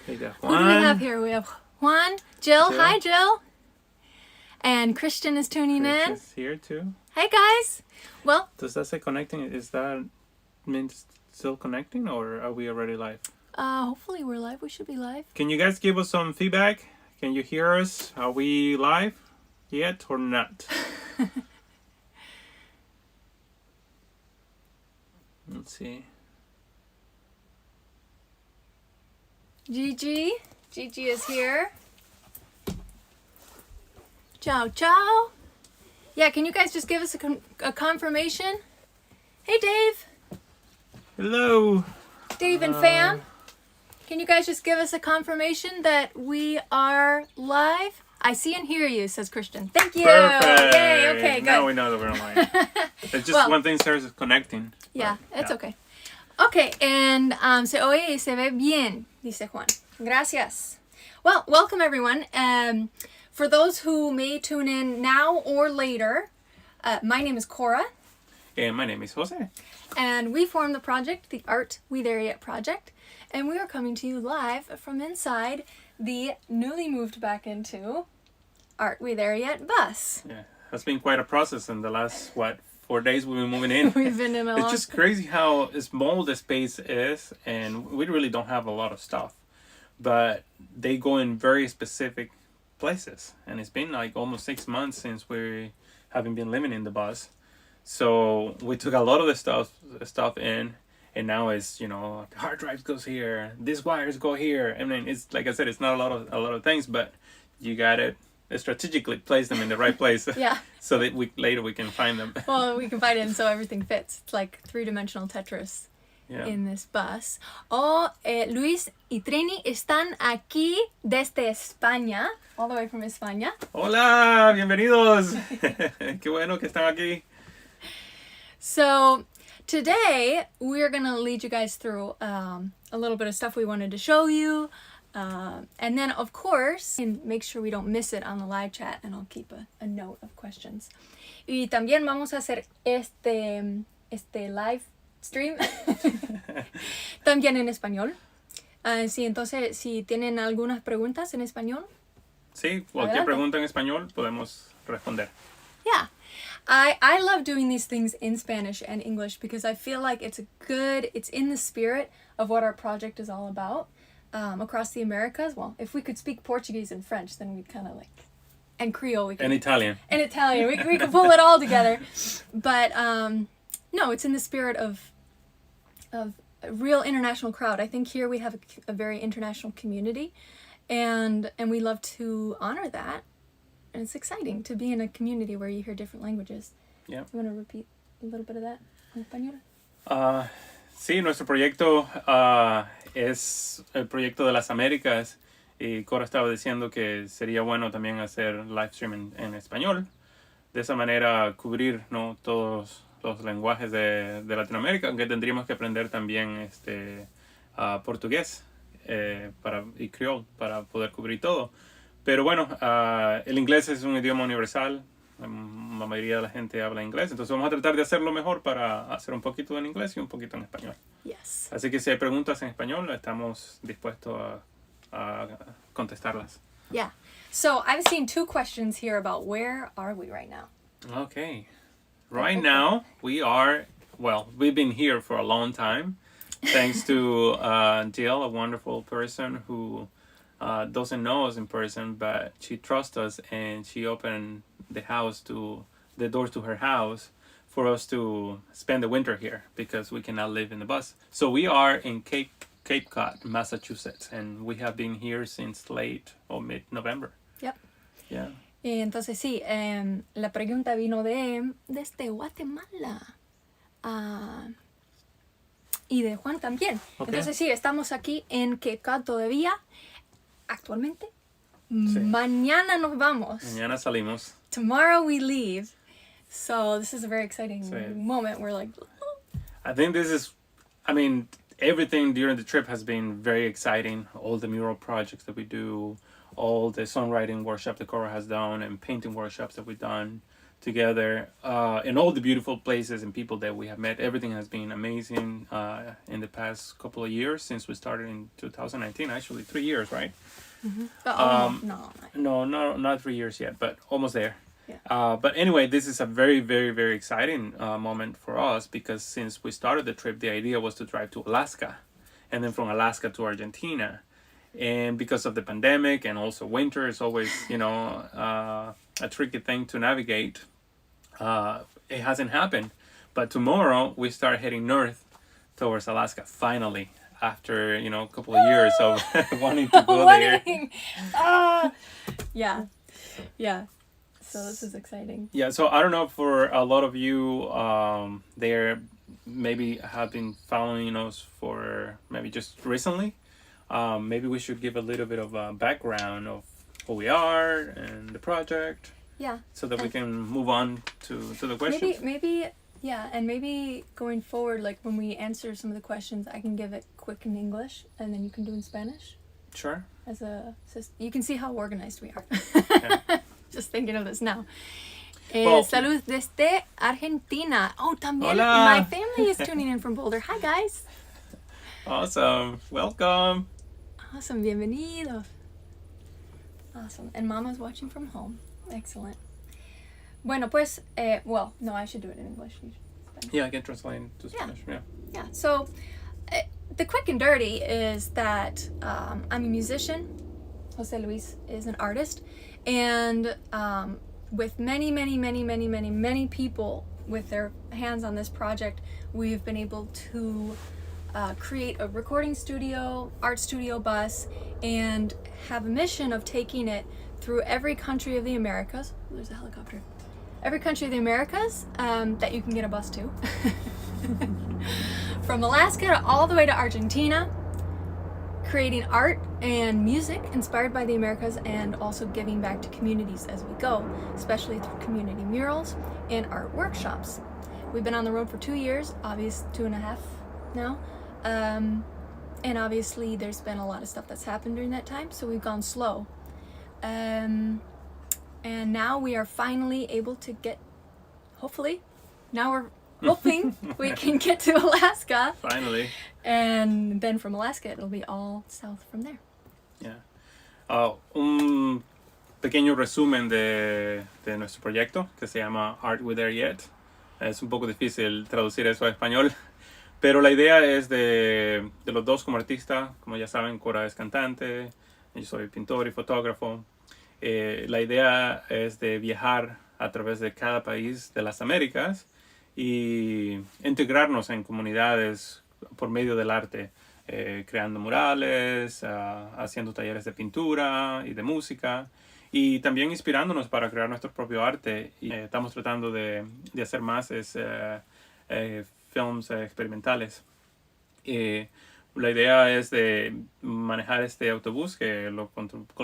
Hey there, Who do we have here? We have Juan, Jill. Hi, Jill. And Christian is tuning in. Is here too. Hey, guys. Well, does that say connecting? Is that means still connecting, or are we already live? Hopefully we're live. We should be live. Can you guys give us some feedback? Can you hear us? Are we live yet or not? Let's see. Gigi is here. Ciao, ciao. Yeah, can you guys just give us a confirmation? Hey, Dave. Hello. Dave and fam. Can you guys just give us a confirmation that we are live? I see and hear you, says Christian. Thank you. Perfect. Yay, okay, good. Now we know that we're online. It's just one thing says connecting. Yeah, it's okay. Okay, and se oye y se ve bien, dice Juan. Gracias. Well, welcome everyone. For those who may tune in now or later, my name is Cora. And my name is Jose. And we formed the project, the Art We There Yet project. And we are coming to you live from inside the newly moved back into Art We There Yet bus. Yeah, it's been quite a process in the last, 4 days we've been moving in. We've been in a It's long just crazy how small the space is, and we really don't have a lot of stuff. But they go in very specific places, and it's been like almost 6 months since we haven't been living in the bus. So we took a lot of the stuff in, and now it's, hard drives goes here, these wires go here. I mean, it's like I said, it's not a lot of things, but you got to strategically place them in the right place. Yeah. So that later we can find them. Well, we can find it, and so everything fits. It's like three-dimensional Tetris in this bus. Luis y Trini están aquí desde España, all the way from España. Hola, bienvenidos. Qué bueno que están aquí. So today we're gonna lead you guys through a little bit of stuff we wanted to show you. And then, of course, and make sure we don't miss it on the live chat, and I'll keep a note of questions. Y también vamos a hacer este live stream también en español. Sí, entonces, si tienen algunas preguntas en español. Sí, cualquier pregunta en español podemos responder. Yeah. I love doing these things in Spanish and English because I feel like it's in the spirit of what our project is all about. Across the Americas. Well, if we could speak Portuguese and French, then we'd kind of and Creole. And Italian. And Italian. We could pull it all together. But no, it's in the spirit of a real international crowd. I think here we have a very international community, and we love to honor that. And it's exciting to be in a community where you hear different languages. Yeah. You want to repeat a little bit of that in español? Sí, nuestro proyecto es el proyecto de las Américas, y Cora estaba diciendo que sería bueno también hacer live stream en español, de esa manera cubrir, ¿no?, todos los lenguajes de Latinoamérica, aunque tendríamos que aprender también portugués y creole para poder cubrir todo. Pero bueno, el inglés es un idioma universal. La mayoría de la gente habla inglés, entonces vamos a tratar de hacerlo mejor para hacer un poquito en inglés y un poquito en español. Yes. Así que si hay preguntas en español, estamos dispuestos a contestarlas. Yeah. So I've seen 2 questions here about where are we right now. Okay. Right now, we've been here for a long time, thanks to Jill, a wonderful person who doesn't know us in person, but she trusts us, and she opened the doors to her house for us to spend the winter here because we cannot live in the bus. So we are in Cape Cod, Massachusetts, and we have been here since late or mid-November. Yep. Yeah. Entonces sí, la pregunta vino desde Guatemala. Y de Juan también. Okay. Entonces sí, estamos aquí en Cape Cod todavía, actualmente. Sí. Mañana nos vamos. Mañana salimos. Tomorrow we leave. So this is a very exciting moment. We're like, oh. I think everything during the trip has been very exciting. All the mural projects that we do, all the songwriting workshops that Cora has done, and painting workshops that we've done, together, and all the beautiful places and people that we have met. Everything has been amazing in the past couple of years since we started in 2019. Actually, 3 years, right? But almost, no. No, not 3 years yet, but almost there. Yeah. But anyway, this is a very, very, very exciting moment for us because since we started the trip, the idea was to drive to Alaska, and then from Alaska to Argentina. And because of the pandemic and also winter is always, a tricky thing to navigate. It hasn't happened. But tomorrow we start heading north towards Alaska, finally, after, a couple of years of wanting to go there. Yeah. Yeah. So this is exciting. Yeah, so I don't know, for a lot of you there maybe have been following us for maybe just recently. Maybe we should give a little bit of a background of who we are and the project. Yeah. So that we can move on to the questions. Maybe, yeah, and maybe going forward, like when we answer some of the questions, I can give it quick in English, and then you can do in Spanish. Sure. You can see how organized we are. Yeah. Just thinking of this now. Well, Salud desde Argentina. Oh, también Hola. my family is tuning in from Boulder. Hi, guys. Awesome. Welcome. Awesome. Bienvenidos. Awesome. And Mama's watching from home. Excellent. Bueno, pues, well, no, I should do it in English. Yeah, I can translate to Spanish. Yeah. Yeah. So, the quick and dirty is that I'm a musician. Jose Luis is an artist. And with many people with their hands on this project, we've been able to create a recording studio, art studio bus, and have a mission of taking it through every country of the Americas. Oh, there's a helicopter. Every country of the Americas that you can get a bus to. From Alaska to all the way to Argentina, creating art and music inspired by the Americas, and also giving back to communities as we go, especially through community murals and art workshops. We've been on the road for 2 years, obviously 2.5 now, and obviously there's been a lot of stuff that's happened during that time, so we've gone slow. And now we are finally able to get, hopefully, now we're hoping we can get to Alaska. Finally. And then from Alaska, it'll be all south from there. Yeah. Un pequeño resumen de nuestro proyecto que se llama Art We There Yet. Es un poco difícil traducir eso a español, pero la idea es de los dos como artistas. Como ya saben, Cora es cantante, yo soy pintor y fotógrafo. La idea es de viajar a través de cada país de las Américas y integrarnos en comunidades por medio del arte, creando murales, haciendo talleres de pintura y de música, y también inspirándonos para crear nuestro propio arte. Y estamos tratando de hacer más films experimentales. La idea es de manejar este autobús que lo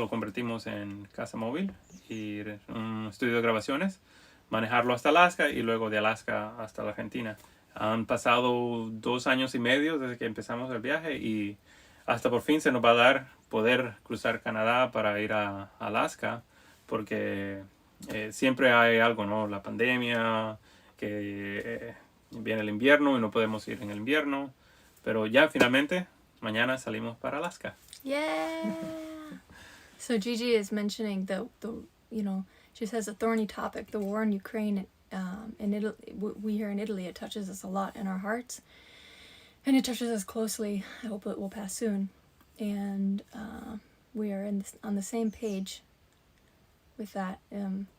convertimos en casa móvil y un estudio de grabaciones, manejarlo hasta Alaska y luego de Alaska hasta la Argentina. Han pasado 2 años y medio desde que empezamos el viaje y hasta por fin se nos va a dar poder cruzar Canadá para ir a Alaska, porque siempre hay algo, ¿no? La pandemia, que viene el invierno y no podemos ir en el invierno, pero ya finalmente mañana salimos para Alaska. Yeah. So Gigi is mentioning the she says a thorny topic, the war in Ukraine. In Italy, we here in Italy, it touches us a lot in our hearts, and it touches us closely. I hope it will pass soon, and we are on the same page with that.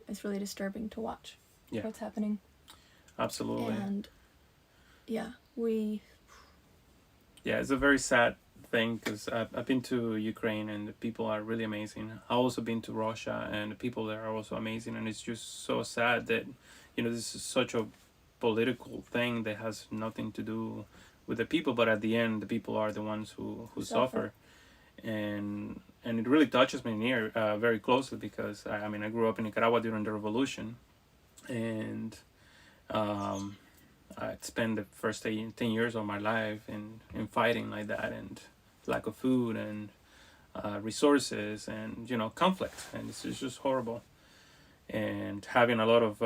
It's really disturbing to watch what's happening. Absolutely. And yeah, it's a very sad thing, because I've been to Ukraine and the people are really amazing. I've also been to Russia and the people there are also amazing, and it's just so sad that this is such a political thing that has nothing to do with the people, but at the end the people are the ones who suffer. And it really touches me very closely, because I grew up in Nicaragua during the revolution, and I spent the first 10 years of my life in fighting like that, and lack of food and resources and conflict, and it's just horrible. and having a lot of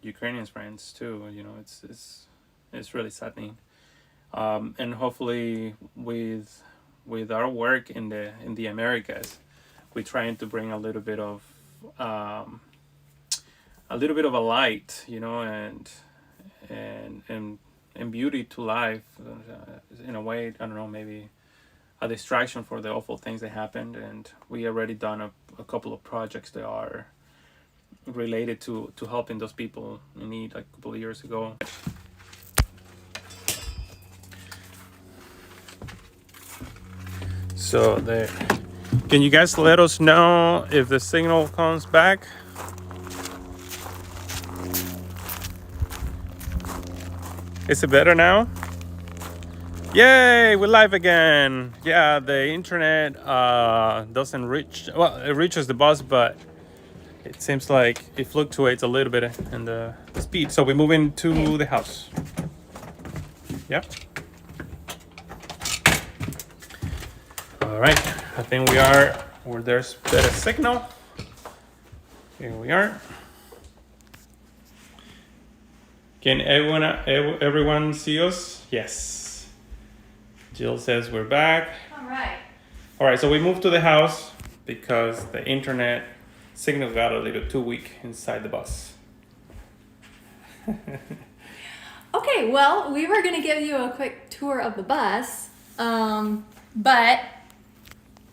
Ukrainian friends too. You know, it's really saddening. And hopefully with our work in the Americas, we're trying to bring a little bit of a light, you know, and beauty to life in a way. I don't know, maybe a distraction for the awful things that happened. And we already done a couple of projects that are related to helping those people in need, like a couple of years ago. So there. Can you guys let us know if the signal comes back? Is it better now? Yay, we're live again. Yeah, the internet doesn't reach, well, it reaches the bus, but it seems like it fluctuates a little bit in the speed. So we're moving to the house. Yeah. All right, I think we are where there's better signal. Here we are. Can everyone see us? Yes. Jill says we're back. All right. All right, so we moved to the house because the internet signal got a little too weak inside the bus. Okay, well, we were going to give you a quick tour of the bus, but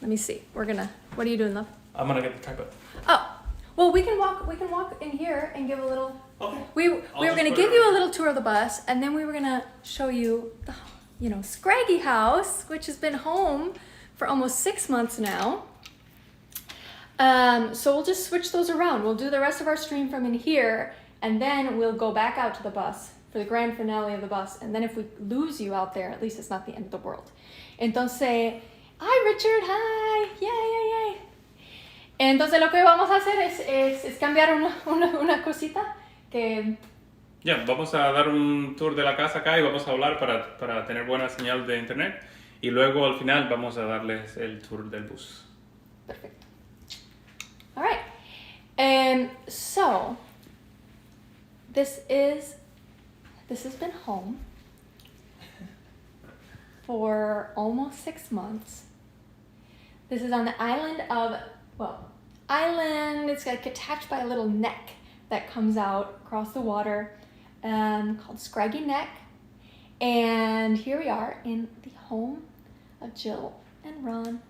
let me see. What are you doing, love? I'm gonna get the tripod. Oh, well, we can walk in here and give a little. Okay. We were going to give you a little tour of the bus, and then we were going to show you the, Scraggy house, which has been home for almost 6 months now. So we'll just switch those around. We'll do the rest of our stream from in here, and then we'll go back out to the bus for the grand finale of the bus. And then if we lose you out there, at least it's not the end of the world. Entonces, hi Richard, hi, yay. Entonces lo que vamos a hacer es cambiar una cosita que... Ya, vamos a dar un tour de la casa acá y vamos a hablar para tener buena señal de internet. Y luego al final vamos a darles el tour del bus. Perfecto. All right. So, this has been home for almost 6 months. This is on the island of, it's like attached by a little neck that comes out across the water, called Scraggy Neck. And here we are in the home of Jill and Ron,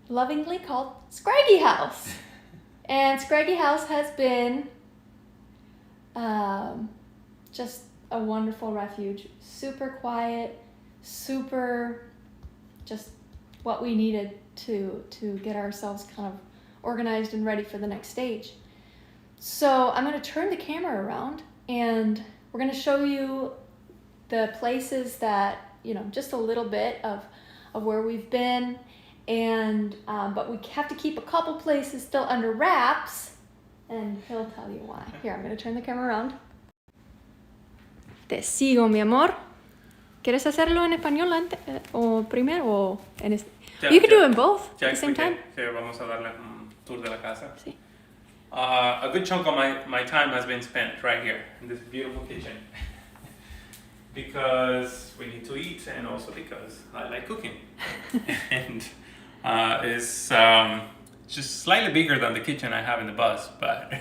lovingly called Scraggy House. And Scraggy House has been just a wonderful refuge. Super quiet, super just what we needed to get ourselves kind of organized and ready for the next stage. So I'm going to turn the camera around and we're going to show you the places that, just a little bit of where we've been. And but we have to keep a couple places still under wraps, and he'll tell you why. Here, I'm going to turn the camera around. Te sigo, mi amor. ¿Quieres hacerlo en español antes, o primero o en You can do it in both at the same time. Que vamos a darle un tour de la casa. Sí. A good chunk of my time has been spent right here in this beautiful kitchen. Because we need to eat, and also because I like cooking. And it's just slightly bigger than the kitchen I have in the bus, but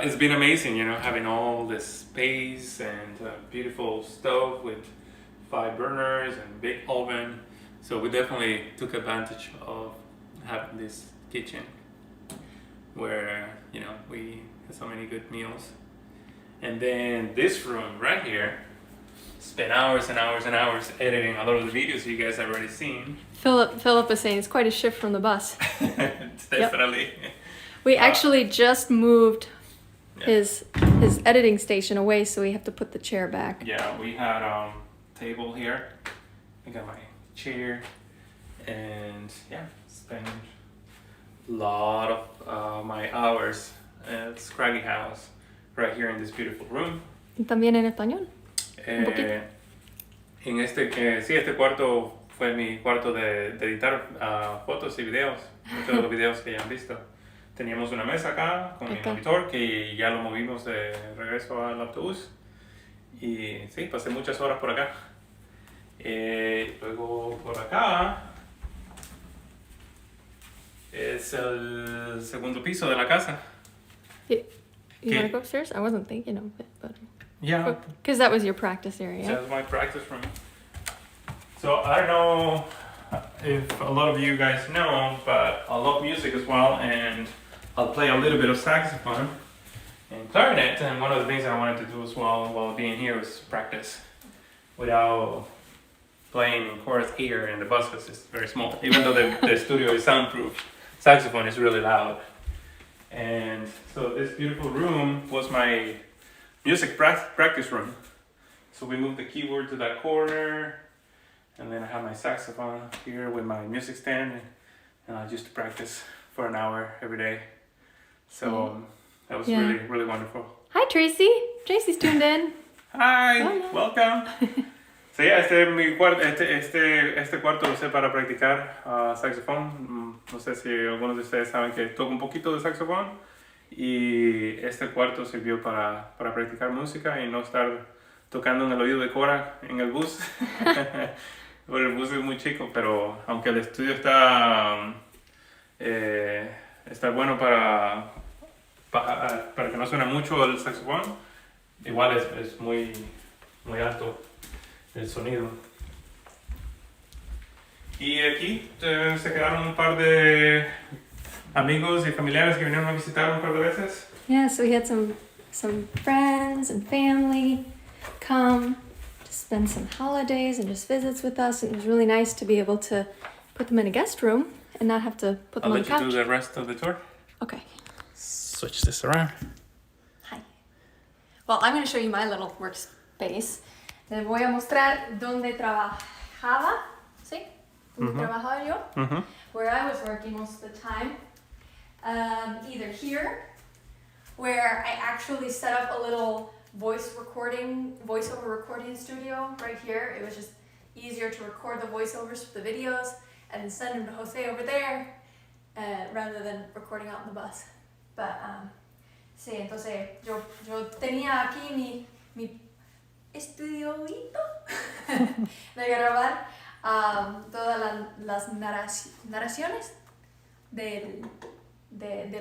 it's been amazing, having all this space and a beautiful stove with 5 burners and big oven. So we definitely took advantage of having this kitchen where, we have so many good meals. And then this room right here, spent hours and hours and hours editing a lot of the videos you guys have already seen. Philip is saying it's quite a shift from the bus. It's definitely. Yep. We actually just moved his editing station away, so we have to put the chair back. Yeah, we had a table here. I got my chair, and spent a lot of my hours at Scraggy House right here in this beautiful room. Y también en español. En este cuarto fue mi cuarto de editar fotos y videos, muchos de los videos que ya han visto. Teníamos una mesa acá con mi monitor que ya lo movimos de regreso al autobús. Y sí, pasé muchas horas por acá. Luego por acá es el segundo piso de la casa. You want to go upstairs? I wasn't thinking of it, but... Yeah. Because that was your practice area. That's my practice room. So I don't know if a lot of you guys know, but I love music as well, and I'll play a little bit of saxophone and clarinet. And one of the things that I wanted to do as well while being here was practice without playing Cora's ear, and the bus is very small. Even though the studio is soundproof, saxophone is really loud. And so this beautiful room was my music practice room. So we moved the keyboard to that corner, and then I have my saxophone here with my music stand, and I used to practice for an hour every day. So that was really, really wonderful. Hi, Tracy. Tracy's tuned in. Hi, welcome. So yeah, este cuarto lo usé para practicar saxofón. No sé si algunos de ustedes saben que toco un poquito de saxofón. Y este cuarto sirvió para practicar música y no estar tocando en el oído de Cora en el bus. Porque el bus es muy chico, pero aunque el estudio está bueno para que no suene mucho el saxofón, igual es muy, muy alto el sonido. Y aquí se quedaron un par de amigos y familiares que vinieron a visitar un par de veces. Yeah, so we had some friends and family come to spend some holidays and just visits with us. And it was really nice to be able to put them in a guest room and not have to put them on the couch. I'll let you do the rest of the tour. Okay. Switch this around. Hi. Well, I'm going to show you my little workspace. Les voy a mostrar dónde trabajaba, ¿sí? Dónde trabajaba yo. Where I was working most of the time. Either here, where I actually set up a little voiceover recording studio right here. It was just easier to record the voiceovers for the videos and send them to Jose over there rather than recording out in the bus. But sí, entonces yo tenía aquí mi estudiito de grabar todas las narraciones de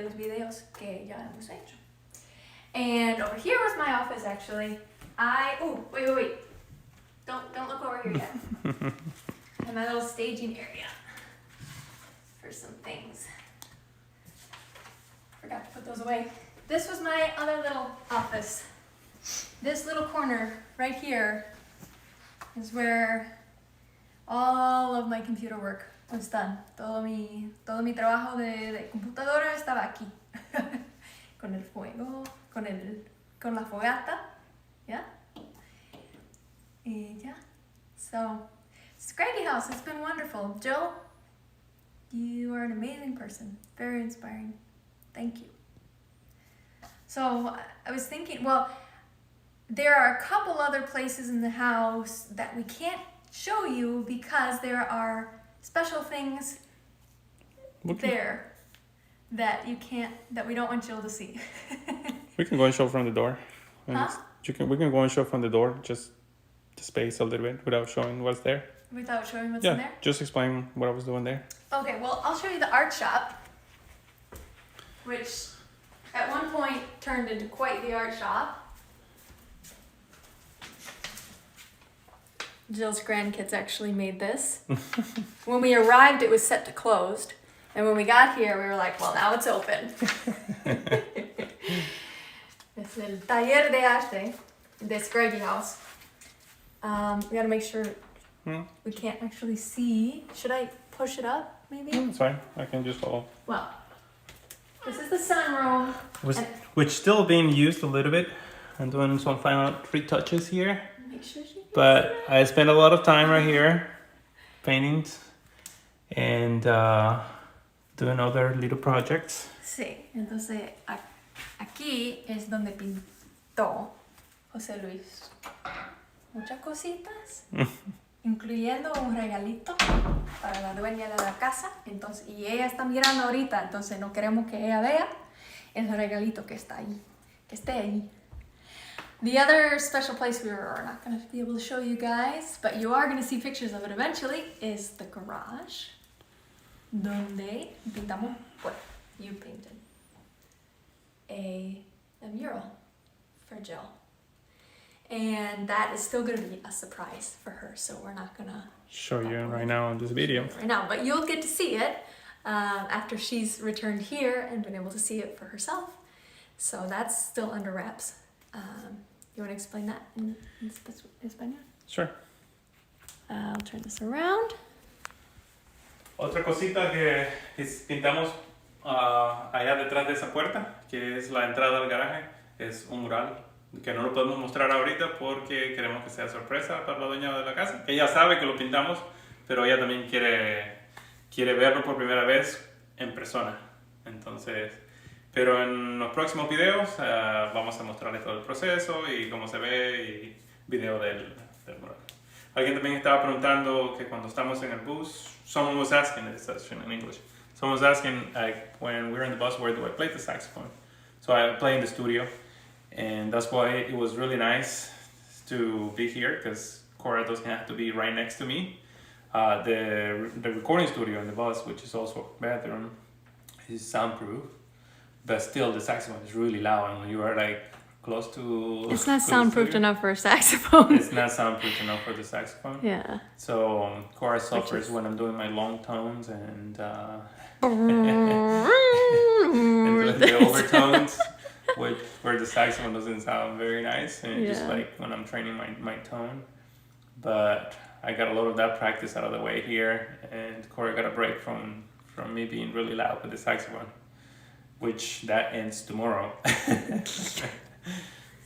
los videos que ya hemos hecho. And over here was my office actually. Wait. Don't look over here yet. I have my little staging area for some things. Forgot to put those away. This was my other little office. This little corner right here is where all of my computer work was done. Todo mi trabajo de computadora estaba aquí. Con el fuego, con la fogata. Yeah? Yeah. So, Scraggy House, it's been wonderful. Jill, you are an amazing person. Very inspiring. Thank you. So, I was thinking, well, there are a couple other places in the house that we can't show you because there are special things there that we don't want Jill to see. We can go and show from the door. Huh? We can go and show from the door, just the space a little bit without showing what's there. Without showing what's in there? Just explain what I was doing there. Okay, well, I'll show you the art shop, which at one point turned into quite the art shop. Jill's grandkids actually made this. When we arrived, it was set to closed. And when we got here, we were like, well, now it's open. Es el taller de arte de Scraggy House. We gotta make sure we can't actually see. Should I push it up, maybe? It's fine. I can just follow. Well, this is the sunroom. Which still being used a little bit. I'm doing some final retouches here. Make sure she But I spent a lot of time right here painting and doing other little projects. Sí, entonces aquí es donde pintó Jose Luis. Muchas cositas. incluyendo un regalito para la dueña de la casa. Entonces, y ella está mirando ahorita, entonces no queremos que ella vea el regalito que está ahí, que esté ahí. The other special place we are not going to be able to show you guys, but you are going to see pictures of it eventually, is the garage, donde pintamos, well, you painted a mural for Jill. And that is still going to be a surprise for her, so we're not going to Show you right now in this video. right now, but you'll get to see it after she's returned here and been able to see it for herself. So that's still under wraps. You want to explain that in Spanish? Sure. I'll turn this around. Otra cosita que pintamos allá detrás de esa puerta, que es la entrada al garaje, es un mural que no lo podemos mostrar ahorita porque queremos que sea sorpresa para la dueña de la casa. Ella sabe que lo pintamos, pero ella también quiere verlo por primera vez en persona. Entonces, pero en los próximos videos vamos a mostrarles todo el proceso y cómo se ve y video del mural. Alguien también estaba preguntando que cuando estamos en el bus, someone was asking, this in English, someone was asking when we're in the bus, where do I play the saxophone? So I play in the studio. And that's why it was really nice to be here, because Cora doesn't have to be right next to me. The recording studio in the bus, which is also a bathroom, is soundproof, but still the saxophone is really loud, and you are like close to... It's not soundproofed enough for a saxophone. It's not soundproof enough for the saxophone. Yeah. So Cora suffers when I'm doing my long tones and the overtones. Where the saxophone doesn't sound very nice, and just like when I'm training my tone. But I got a lot of that practice out of the way here, and Cora got a break from me being really loud with the saxophone, which that ends tomorrow.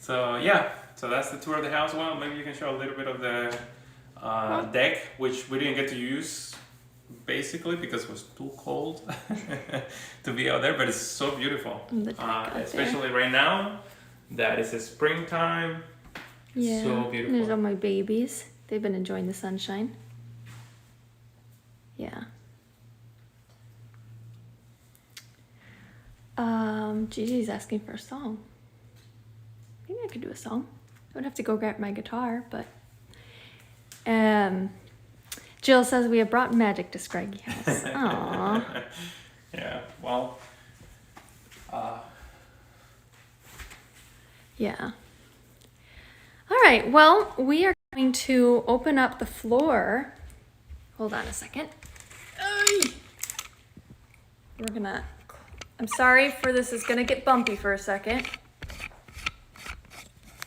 So yeah, so that's the tour of the house. Well, maybe you can show a little bit of the deck, which we didn't get to use basically because it was too cold to be out there, but it's so beautiful, especially right now that it's a springtime. Yeah, so beautiful. There's all my babies. They've been enjoying the sunshine. Yeah. Gigi's asking for a song. Maybe I could do a song. I would have to go grab my guitar, but Jill says we have brought magic to Scraggy House. Aww. Yeah, well, yeah. All right, well, we are going to open up the floor. Hold on a second. We're gonna, I'm sorry for this is gonna get bumpy for a second.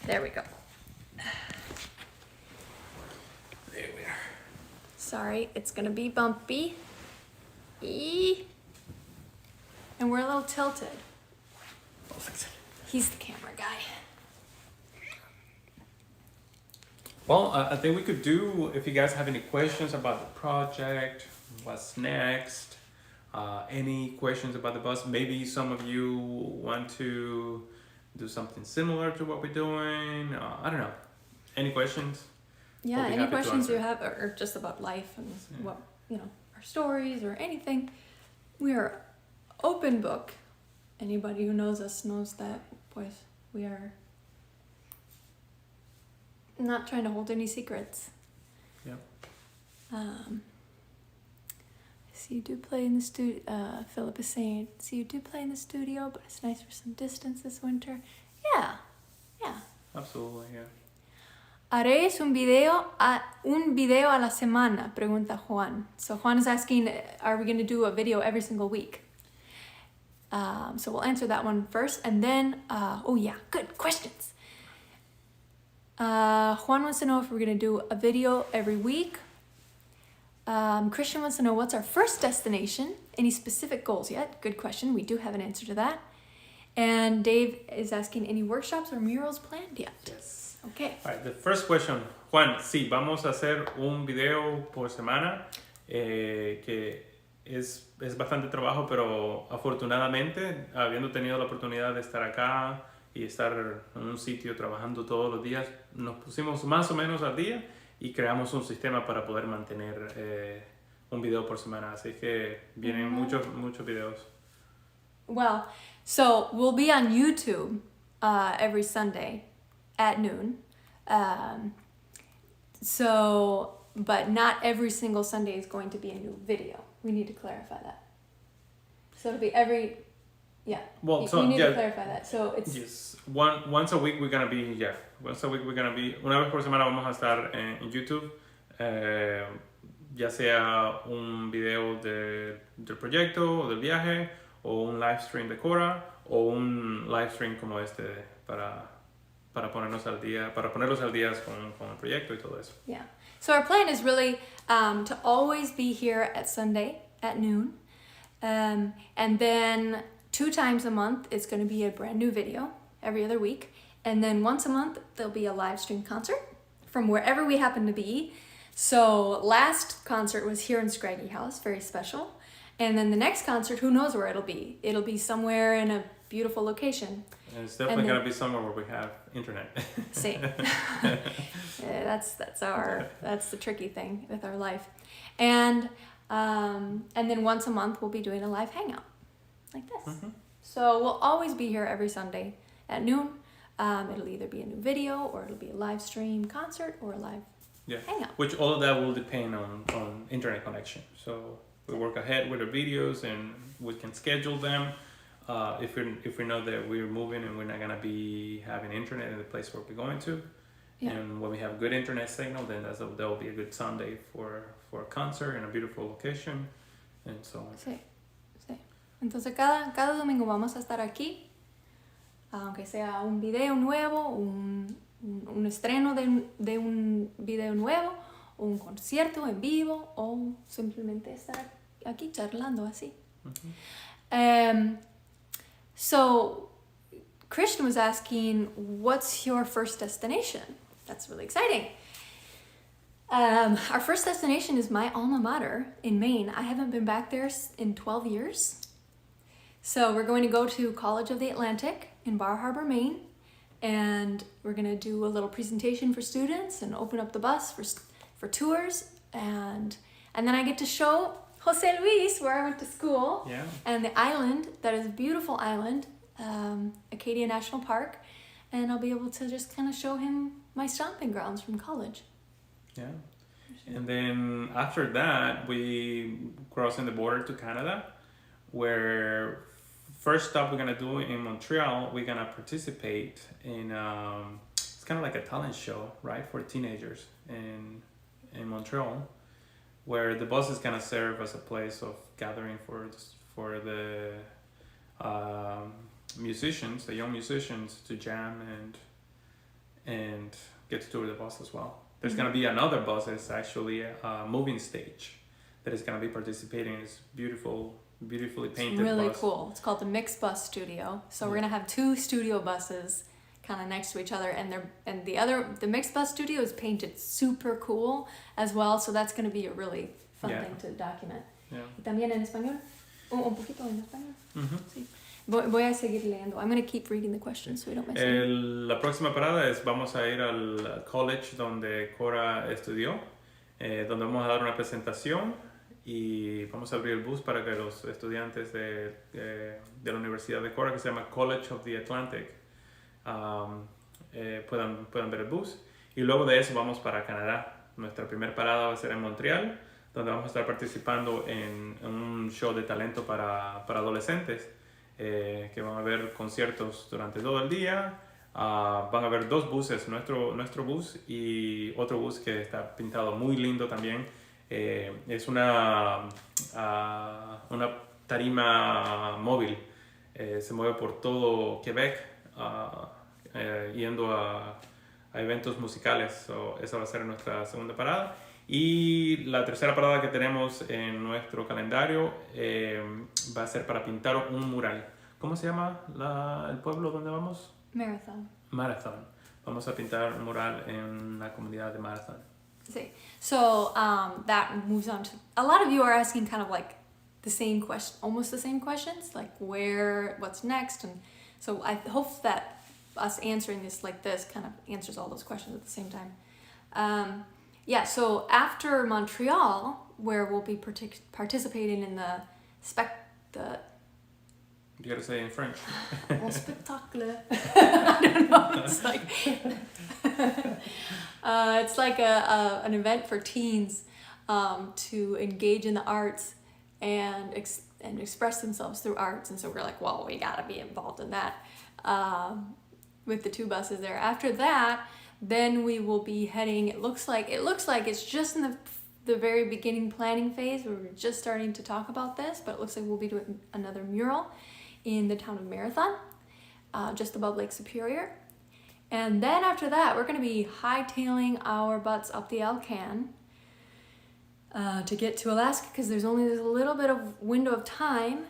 There we go. there we are. Sorry, it's gonna be bumpy. And we're a little tilted. He's the camera guy. Well, I think we could do, if you guys have any questions about the project, what's next, any questions about the bus, maybe some of you want to do something similar to what we're doing, I don't know. Any questions? Yeah, any questions you have, or just about life and what, you know, our stories or anything. We are open book. Anybody who knows us knows that, pues, we are not trying to hold any secrets. Yep. I see you do play in the studio. Philip is saying, see you do play in the studio, but it's nice for some distance this winter. Yeah, yeah. Absolutely, yeah. Haré un video a la semana, pregunta Juan. So Juan is asking, are we going to do a video every single week? So we'll answer that one first, and then, oh yeah, good questions. Juan wants to know if we're going to do a video every week. Christian wants to know what's our first destination. Any specific goals yet? Good question. We do have an answer to that. And Dave is asking, any workshops or murals planned yet? Yes. Okay. All right, the first question, Juan, sí, vamos a hacer un video por semana, que es bastante trabajo, pero afortunadamente, habiendo tenido la oportunidad de estar acá y estar en un sitio trabajando todos los días, nos pusimos más o menos al día y creamos un sistema para poder mantener un video por semana. Así que vienen muchos videos. Well, so we'll be on YouTube every Sunday at noon. But not every single Sunday is going to be a new video. We need to clarify that. So it'll be Well, we need to clarify that. So it's yes, once a week we're gonna be una vez por semana vamos a estar en YouTube, ya sea un video del proyecto o del viaje, o un live stream de Cora, o un live stream como este para ponerlos al día con el proyecto y todo eso. Yeah. So our plan is really to always be here at Sunday at noon. And then 2 times a month, it's going to be a brand new video every other week. And then once a month, there'll be a live stream concert from wherever we happen to be. So last concert was here in Scraggy House, very special. And then the next concert, who knows where it'll be? It'll be somewhere in a beautiful location. And it's definitely going to be somewhere where we have internet. See, that's the tricky thing with our life. And then once a month, we'll be doing a live hangout like this. Mm-hmm. So we'll always be here every Sunday at noon. It'll either be a new video, or it'll be a live stream concert, or a live hangout. Which all of that will depend on internet connection. So we work ahead with our videos, and we can schedule them. If we know that we're moving and we're not gonna be having internet in the place where we're going to, and when we have good internet signal, then that will be a good Sunday for a concert in a beautiful location, and so on. Sí. Entonces cada domingo vamos a estar aquí, aunque sea un video nuevo, un estreno de un video nuevo, o un concierto en vivo, o simplemente estar aquí charlando así. Mm-hmm. So Christian was asking, what's your first destination? That's really exciting. Our first destination is my alma mater in Maine. I haven't been back there in 12 years. So we're going to go to College of the Atlantic in Bar Harbor, Maine. And we're going to do a little presentation for students and open up the bus for tours. And then I get to show Jose Luis, where I went to school, and the island, that is a beautiful island, Acadia National Park, and I'll be able to just kind of show him my stomping grounds from college. Yeah, and then after that, we crossing the border to Canada, where first stop we're gonna do in Montreal, we're gonna participate in, it's kind of like a talent show, right, for teenagers in Montreal, where the bus is gonna serve as a place of gathering for the musicians, the young musicians, to jam and get to tour the bus as well. There's gonna be another bus that's actually a moving stage that is gonna be participating in this beautifully painted it's really bus. Cool. It's called the Mixed Bus Studio. So we're gonna have 2 studio buses kind of next to each other, and the Mixed Bus Studio is painted super cool as well. So that's gonna be a really fun thing to document. Yeah. Y también en español, un poquito en español. Mm-hmm. Sí. Voy a seguir leyendo. I'm going to keep reading the questions so we don't miss it. La próxima parada vamos a ir al college donde Cora estudió, donde vamos a dar una presentación y vamos a abrir el bus para que los estudiantes de la Universidad de Cora, que se llama College of the Atlantic, puedan ver el bus. Y luego de eso vamos para Canadá. Nuestra primera parada va a ser en Montreal, donde vamos a estar participando en un show de talento para adolescentes. Que van a haber conciertos durante todo el día. Van a haber 2 buses, nuestro bus y otro bus que está pintado muy lindo también. Es una tarima móvil. Se mueve por todo Quebec, yendo a eventos musicales. So, esa va a ser nuestra segunda parada. Y la tercera parada que tenemos en nuestro calendario va a ser para pintar un mural. ¿Cómo se llama el pueblo donde vamos? Marathon. Vamos a pintar un mural en la comunidad de Marathon. Sí. So that moves on to, a lot of you are asking kind of like the same question, almost the same questions, like what's next, and so I hope that us answering this like this kind of answers all those questions at the same time. Yeah, so after Montreal, where we'll be participating in the You gotta say it in French. Mon spectacle. I don't know. It's like an event for teens to engage in the arts and express themselves through arts. And so we're like, well, we gotta be involved in that with the 2 buses there. After that, then we will be heading. It looks like it's just in the very beginning planning phase. We're just starting to talk about this, but it looks like we'll be doing another mural in the town of Marathon, just above Lake Superior. And then after that, we're going to be hightailing our butts up the Alcan to get to Alaska, because there's only this little bit of window of time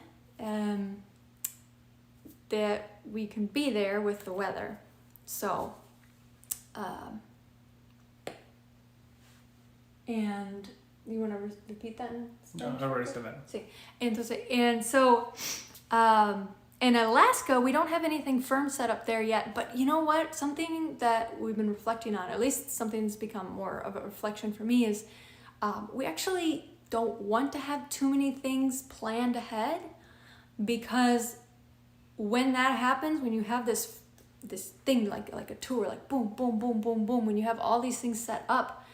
that we can be there with the weather. So, and you want to repeat that in Spanish? No, I already said that. Sí. Entonces, and so, in Alaska, we don't have anything firm set up there yet, but you know what? Something that we've been reflecting on, at least something that's become more of a reflection for me, is we actually don't want to have too many things planned ahead, because when that happens, when you have this thing like a tour, like boom, boom, boom, boom, boom, when you have all these things set up,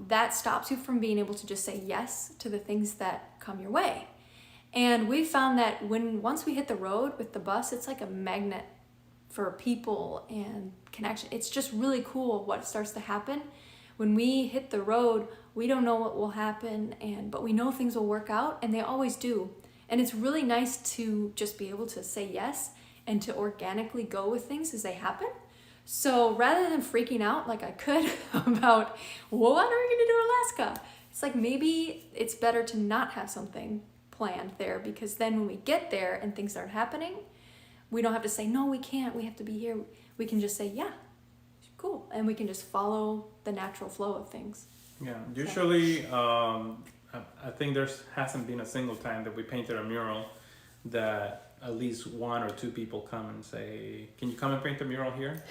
that stops you from being able to just say yes to the things that come your way. And we found that once we hit the road with the bus, it's like a magnet for people and connection. It's just really cool what starts to happen. When we hit the road, we don't know what will happen, but we know things will work out, and they always do. And it's really nice to just be able to say yes and to organically go with things as they happen. So rather than freaking out like I could about, well, what are we gonna do in Alaska? It's like, maybe it's better to not have something planned there, because then when we get there and things start happening, we don't have to say, no, we can't, we have to be here. We can just say, yeah, cool. And we can just follow the natural flow of things. Yeah, usually, I think hasn't been a single time that we painted a mural that at least 1 or 2 people come and say, can you come and paint a mural here?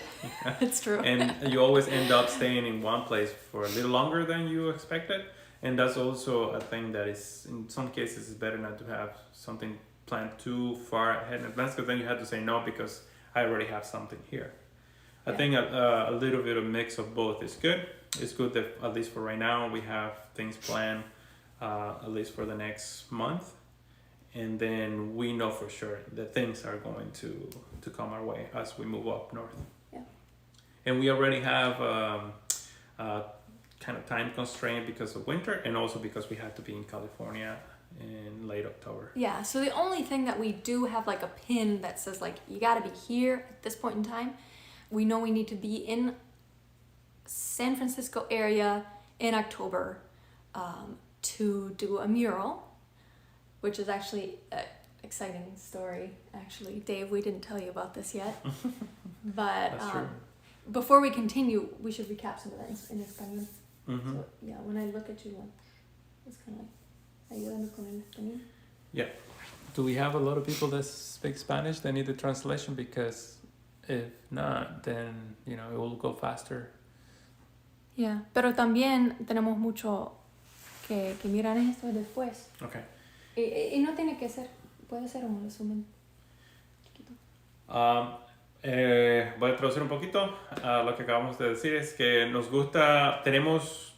It's true. And you always end up staying in one place for a little longer than you expected. And that's also a thing that is, in some cases, it's better not to have something planned too far ahead in advance, because then you have to say no, because I already have something here. I think a little bit of mix of both is good. It's good that at least for right now, we have things planned at least for the next month. And then we know for sure that things are going to come our way as we move up north. Yeah. And we already have kind of time constraint because of winter, and also because we had to be in California in late October. Yeah, so the only thing that we do have like a pin that says like, you gotta be here at this point in time. We know we need to be in San Francisco area in October to do a mural, which is actually an exciting story. Actually, Dave, we didn't tell you about this yet. But That's true. Before we continue, we should recap some of that in español. Mm-hmm. So, yeah, when I look at you, it's kind of like, ayúdame con el español. Yeah. Do we have a lot of people that speak Spanish that need the translation? Because if not, then, it will go faster. Yeah, pero también tenemos mucho que miran esto después. Okay. Y no tiene que ser, puede ser un resumen chiquito. Voy a traducir un poquito. Lo que acabamos de decir es que tenemos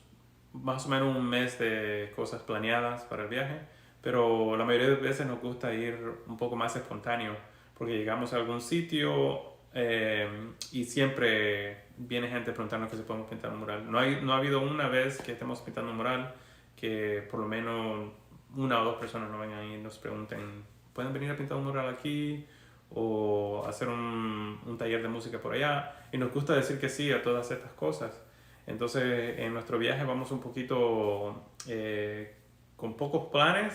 más o menos un mes de cosas planeadas para el viaje, pero la mayoría de veces nos gusta ir un poco más espontáneo, porque llegamos a algún sitio y siempre viene gente preguntando que si podemos pintar un mural. No ha habido una vez que estemos pintando un mural que por lo menos 1 o 2 personas nos vengan y nos pregunten, ¿pueden venir a pintar un mural aquí? O hacer un taller de música por allá. Y nos gusta decir que sí a todas estas cosas. Entonces, en nuestro viaje vamos un poquito con pocos planes,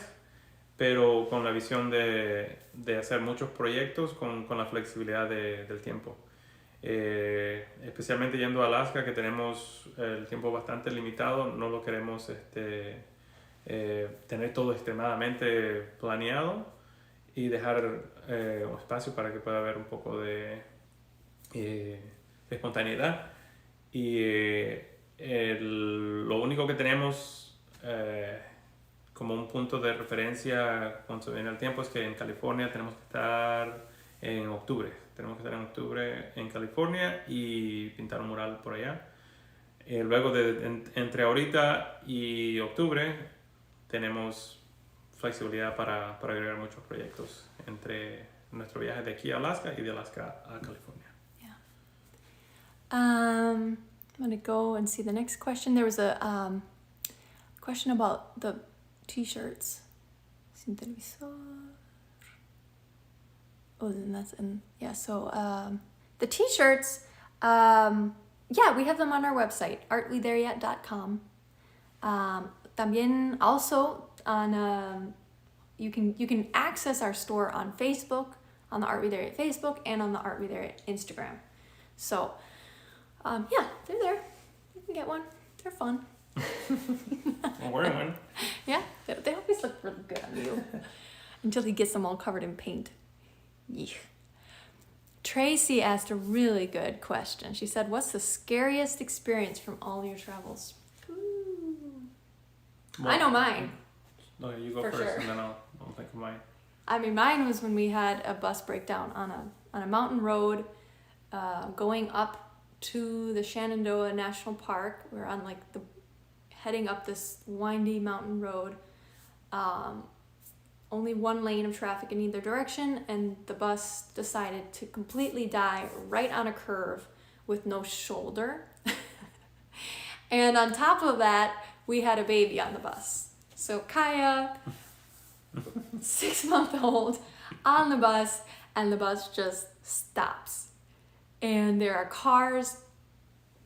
pero con la visión de hacer muchos proyectos con la flexibilidad del tiempo. Especialmente yendo a Alaska, que tenemos el tiempo bastante limitado, no lo queremos tener todo extremadamente planeado y dejar un espacio para que pueda haber un poco de espontaneidad. Y lo único que tenemos como un punto de referencia cuando se viene el tiempo es que en California tenemos que estar en octubre. Tenemos que estar en octubre en California y pintar un mural por allá. Luego entre ahorita y octubre tenemos flexibilidad para agregar muchos proyectos entre nuestro viaje de aquí a Alaska y de Alaska a California. Yeah. I'm going to go and see the next question. There was a question about the t-shirts. Sin televisor. Oh, then that's in, yeah, so the t-shirts, yeah, we have them on our website, aren'twethereyet.com. También also on, you can access our store on Facebook, on the Aren't We There Yet Facebook, and on the Aren't We There Yet Instagram. So, yeah, they're there. You can get one. They're fun. I'm wearing one. Yeah, they always look really good on you. Until he gets them all covered in paint. Yeah. Tracy asked a really good question. She said, what's the scariest experience from all your travels? Ooh. Well, I know mine. No, you go For first, sure. and then I'll think of mine. I mean, mine was when we had a bus breakdown on a mountain road going up to the Shenandoah National Park. We were on heading up this windy mountain road. Only one lane of traffic in either direction, and the bus decided to completely die right on a curve with no shoulder. And on top of that, we had a baby on the bus. So Kaya, 6-month-old, on the bus, and the bus just stops. And there are cars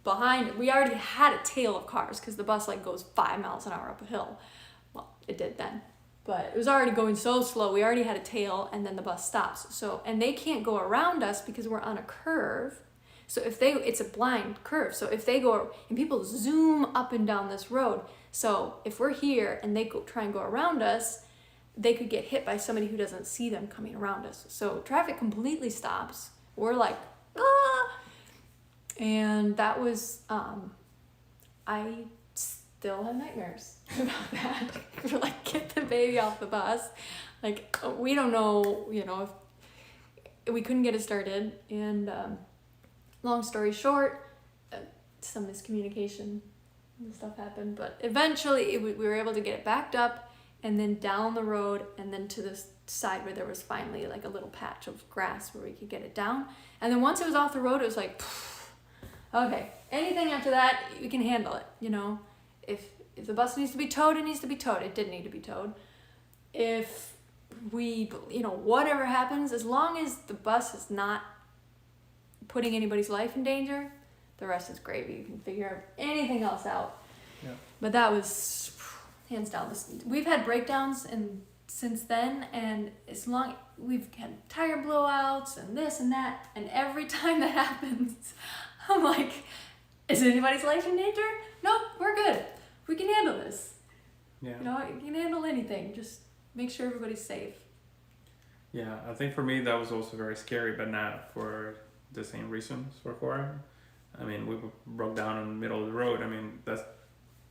behind it. We already had a tail of cars because the bus goes 5 miles an hour up a hill. Well, it did then. But it was already going so slow. We already had a tail, and then the bus stops. So, and they can't go around us because we're on a curve. So it's a blind curve. So if they go, and people zoom up and down this road. So if we're here and they try and go around us, they could get hit by somebody who doesn't see them coming around us. So traffic completely stops. We're like, ah! And that was, I still have nightmares about that. We're get the baby off the bus. We don't know, if we couldn't get it started. And long story short, some miscommunication and stuff happened. But eventually we were able to get it backed up and then down the road and then to the side where there was finally a little patch of grass where we could get it down. And then once it was off the road, it was okay, anything after that, we can handle it, If the bus needs to be towed, it needs to be towed. It did need to be towed. If we, whatever happens, as long as the bus is not putting anybody's life in danger, the rest is gravy. You can figure anything else out. Yeah. But that was hands down. We've had breakdowns since then, and we've had tire blowouts and this and that, and every time that happens, I'm like, is anybody's life in danger? Nope, we're good. We can handle this. Yeah. You can handle anything. Just make sure everybody's safe. Yeah, I think for me that was also very scary, but not for the same reasons for Cora. I mean, we broke down in the middle of the road. I mean,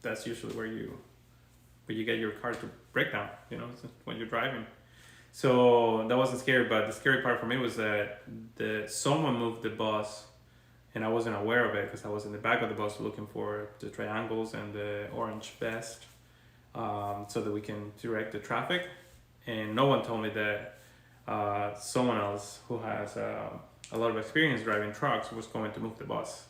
that's usually where you get your car to break down, when you're driving. So that wasn't scary, but the scary part for me was that someone moved the bus, and I wasn't aware of it because I was in the back of the bus looking for the triangles and the orange vest, so that we can direct the traffic. And no one told me that someone else who has a lot of experience driving trucks was going to move the bus.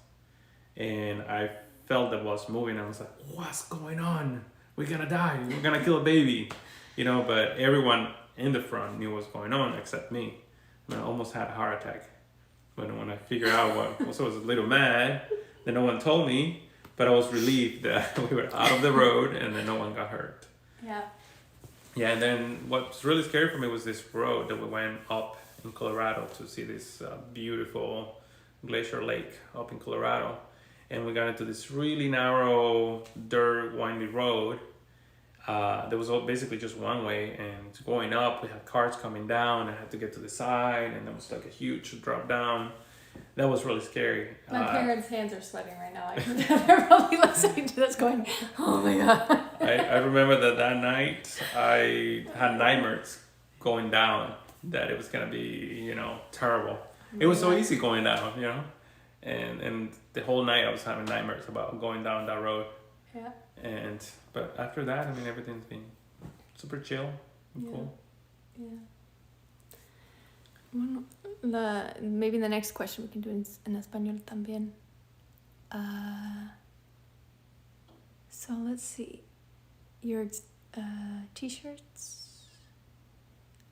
And I felt the bus moving, and I was like, what's going on? We're gonna die. We're gonna kill a baby. But everyone in the front knew what's going on except me. And I almost had a heart attack. But when I figured out what, also I was a little mad that no one told me, but I was relieved that we were out of the road and that no one got hurt. Yeah. Yeah, and then what's really scary for me was this road that we went up in Colorado to see this beautiful glacier lake up in Colorado. And we got into this really narrow, dirt, windy road. There was basically just one way, and going up, we had cars coming down. I had to get to the side, and there was a huge drop down. that was really scary. My parents' hands are sweating right now. They're probably listening to this going, oh my God. I remember that night I had nightmares going down, that it was going to be, terrible. It was so easy going down, and the whole night I was having nightmares about going down that road. Yeah. But after that, everything's been super chill and cool. Yeah. Bueno, maybe the next question we can do en español también. So let's see. Your t-shirts.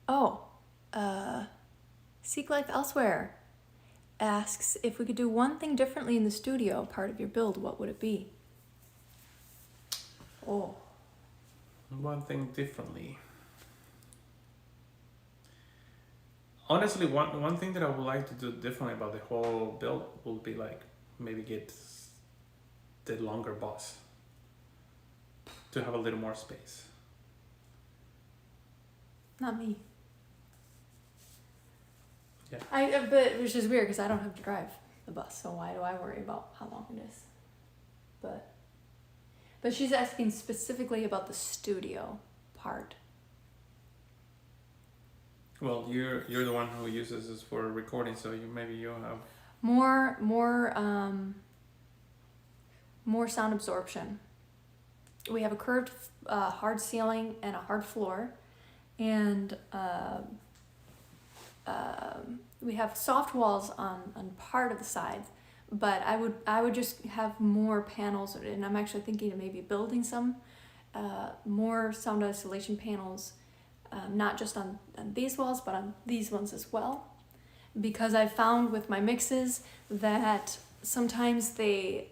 Oh, Seek Life Elsewhere asks if we could do one thing differently in the studio, part of your build, what would it be? Oh. One thing differently. Honestly, one thing that I would like to do differently about the whole build would be like maybe get the longer bus to have a little more space. Not me. Yeah. But which is weird because I don't have to drive the bus, so why do I worry about how long it is? But she's asking specifically about the studio part. Well, you're the one who uses this for recording, so maybe you'll have more sound absorption. We have a curved hard ceiling and a hard floor, and we have soft walls on part of the sides. But I would just have more panels, and I'm actually thinking of maybe building some more sound isolation panels. Not just on these walls, but on these ones as well. Because I found with my mixes that sometimes I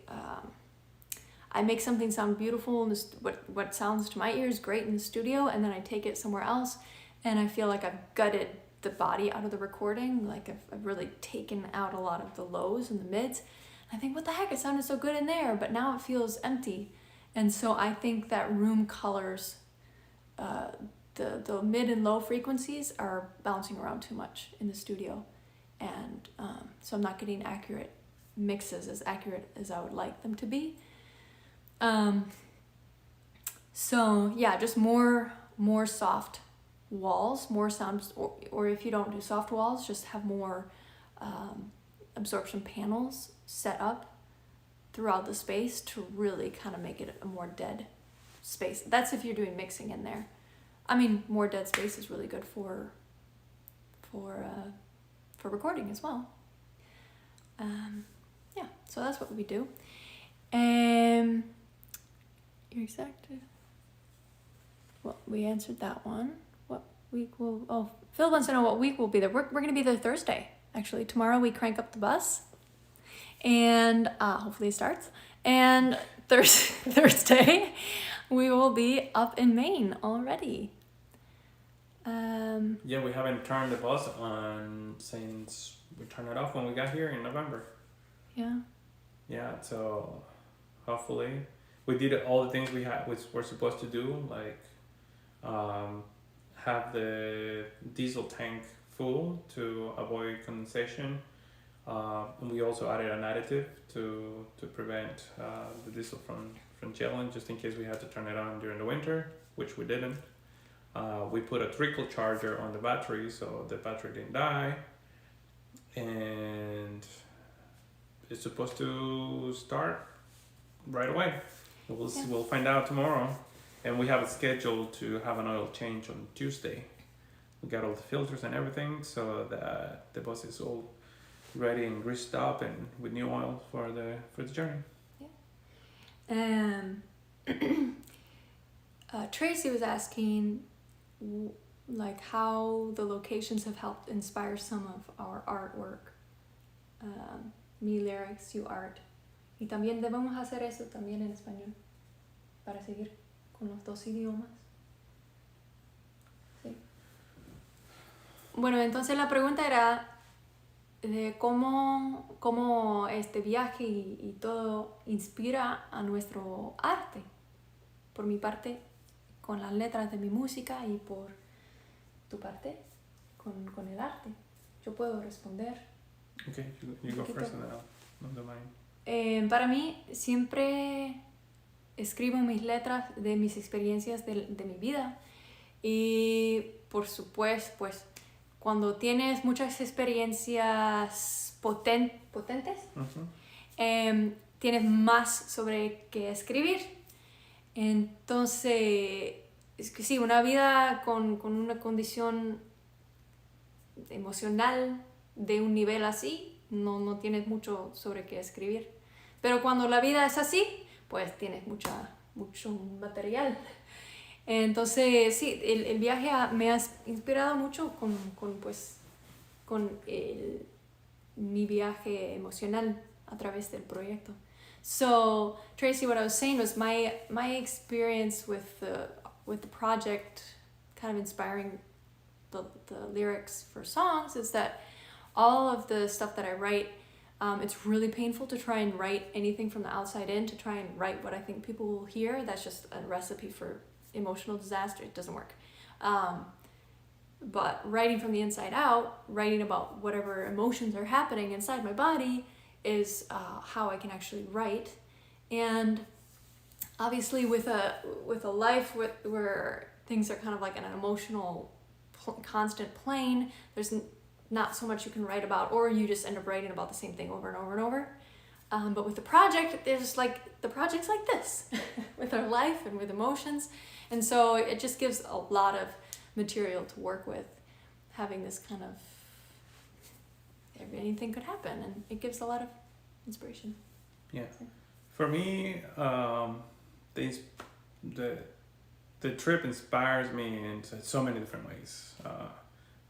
make something sound beautiful, and what sounds to my ears great in the studio, and then I take it somewhere else, and I feel like I've gutted the body out of the recording, like I've really taken out a lot of the lows and the mids. I think, what the heck, it sounded so good in there, but now it feels empty. And so I think that room colors, the mid and low frequencies are bouncing around too much in the studio, and so I'm not getting accurate mixes, as accurate as I would like them to be. So yeah, just more soft walls, more sound, or if you don't do soft walls, just have more absorption panels set up throughout the space to really kind of make it a more dead space. That's if you're doing mixing in there. I mean, more dead space is really good for recording as well. Yeah, so that's what we do. You're exact. Well, we answered that one. What week will? Oh, Phil wants to know what week we'll be there. We're going to be there Thursday. Actually, tomorrow we crank up the bus, and hopefully it starts. And Thursday, we will be up in Maine already. Yeah, we haven't turned the bus on since we turned it off when we got here in November. Yeah. Yeah, so hopefully we did all the things we're supposed to do, like have the diesel tank full to avoid condensation. And we also added an additive to prevent the diesel from gelling, just in case we had to turn it on during the winter, which we didn't. We put a trickle charger on the battery so the battery didn't die, and it's supposed to start right away. We'll find out tomorrow, and we have it scheduled to have an oil change on Tuesday. We got all the filters and everything, so that the bus is all ready and greased up and with new oil for the journey. Yeah. Tracy was asking like how the locations have helped inspire some of our artwork. Me lyrics, you art. Y también debemos hacer eso también en español para seguir con los dos idiomas. Sí. Bueno, entonces la pregunta era de cómo este viaje y todo inspira a nuestro arte. Por mi parte, con las letras de mi música, y por tu parte, con el arte. Yo puedo responder Okay, you go first and then I'll do mine. Para mí, siempre escribo mis letras de mis experiencias de mi vida. Y por supuesto, pues, cuando tienes muchas experiencias potentes, tienes más sobre qué escribir. Entonces, es que sí, una vida con una condición emocional de un nivel así, no tienes mucho sobre qué escribir. Pero cuando la vida es así, pues tienes mucho material. Entonces, sí, el viaje me ha inspirado mucho con mi viaje emocional a través del proyecto. So, Tracy, what I was saying was my experience with the project, kind of inspiring the lyrics for songs, is that all of the stuff that I write, it's really painful to try and write anything from the outside in, to try and write what I think people will hear. That's just a recipe for emotional disaster. It doesn't work. But writing from the inside out, writing about whatever emotions are happening inside my body, is how I can actually write. And obviously with a life where things are kind of like an emotional constant plane, there's not so much you can write about, or you just end up writing about the same thing over and over and over. But with the project, the project's like this with our life and with emotions. And so it just gives a lot of material to work with, having this kind of, anything could happen, and it gives a lot of inspiration. Yeah. For me, the trip inspires me in so many different ways,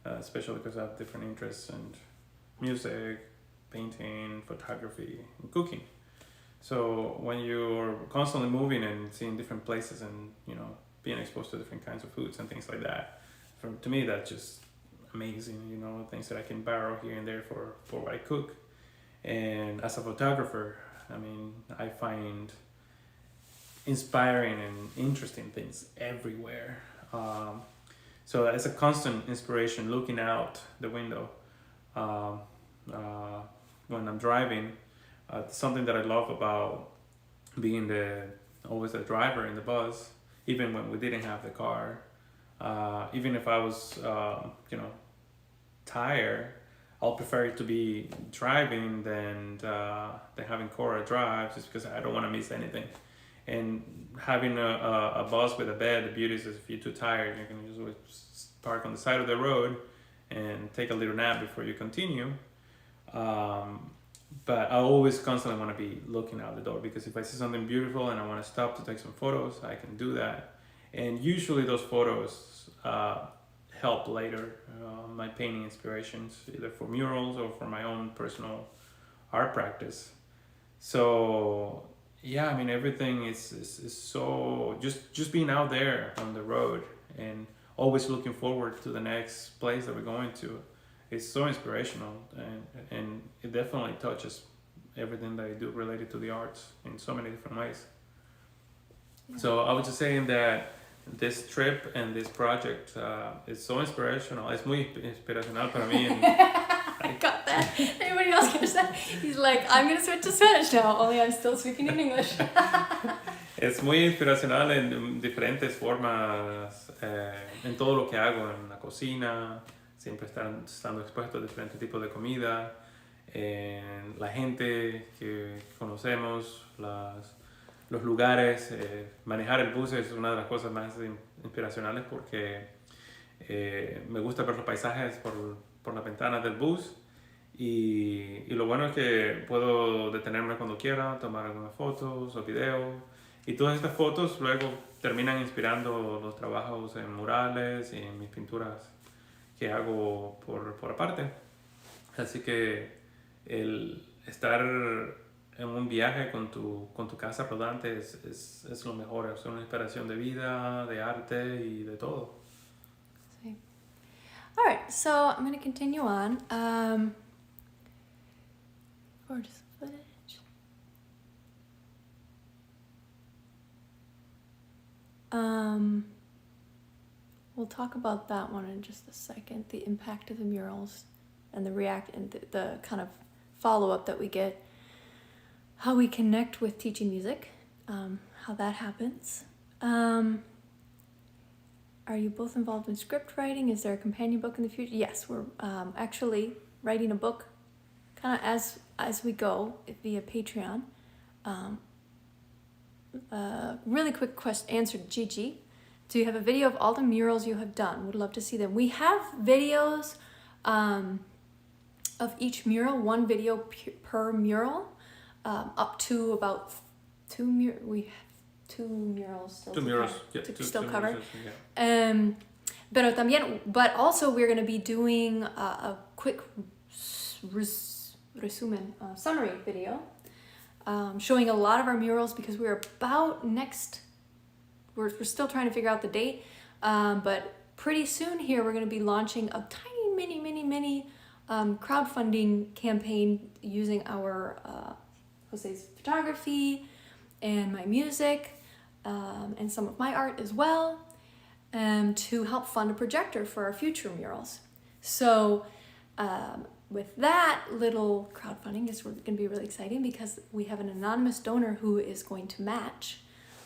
especially because I have different interests in music, painting, photography, and cooking. So when you're constantly moving and seeing different places and, being exposed to different kinds of foods and things like that, to me, that's just amazing, things that I can borrow here and there for what I cook. And as a photographer, I find inspiring and interesting things everywhere. So it's a constant inspiration looking out the window when I'm driving. Something that I love about being always the driver in the bus, even when we didn't have the car. Even if I was, tired, I'll prefer it to be driving than having Cora drive, just because I don't want to miss anything. And having a bus with a bed, the beauty is if you're too tired, you can usually park on the side of the road and take a little nap before you continue. But I always constantly want to be looking out the door, because if I see something beautiful and I want to stop to take some photos, I can do that. And usually those photos help later my painting inspirations, either for murals or for my own personal art practice. So yeah, everything is so, just being out there on the road and always looking forward to the next place that we're going to. It's so inspirational, and it definitely touches everything that I do related to the arts in so many different ways. Yeah. So I was just saying that this trip and this project is so inspirational. Es muy inspiracional para mí. I got that. Anybody else catch that? He's like, I'm going to switch to Spanish now, only I'm still speaking in English. Es muy inspiracional en diferentes formas, en todo lo que hago, en la cocina, siempre estando expuesto a diferentes tipos de comida, en la gente que conocemos, los lugares. Manejar el bus es una de las cosas más inspiracionales, porque me gusta ver los paisajes por las ventanas del bus, y lo bueno es que puedo detenerme cuando quiera, tomar algunas fotos o videos, y todas estas fotos luego terminan inspirando los trabajos en murales y en mis pinturas que hago por aparte. Así que el estar en un viaje con tu casa rodante es lo mejor. Es una inspiración de vida, de arte y de todo. Sí. All right, so I'm going to continue on. Gorgeous footage. We'll talk about that one in just a second, the impact of the murals the kind of follow-up that we get, how we connect with teaching music, how that happens. Are you both involved in script writing? Is there a companion book in the future? Yes, we're actually writing a book kind of as we go via Patreon. Really quick answer to Gigi. Do you have a video of all the murals you have done? Would love to see them. We have videos of each mural, one video per mural, up to about we have two murals still to cover. Yeah. But also we're going to be doing a quick resumen, summary video, showing a lot of our murals because we're still trying to figure out the date, but pretty soon here we're going to be launching a tiny mini crowdfunding campaign using our Jose's photography and my music, and some of my art as well, to help fund a projector for our future murals. So with that little crowdfunding, it's going to be really exciting because we have an anonymous donor who is going to match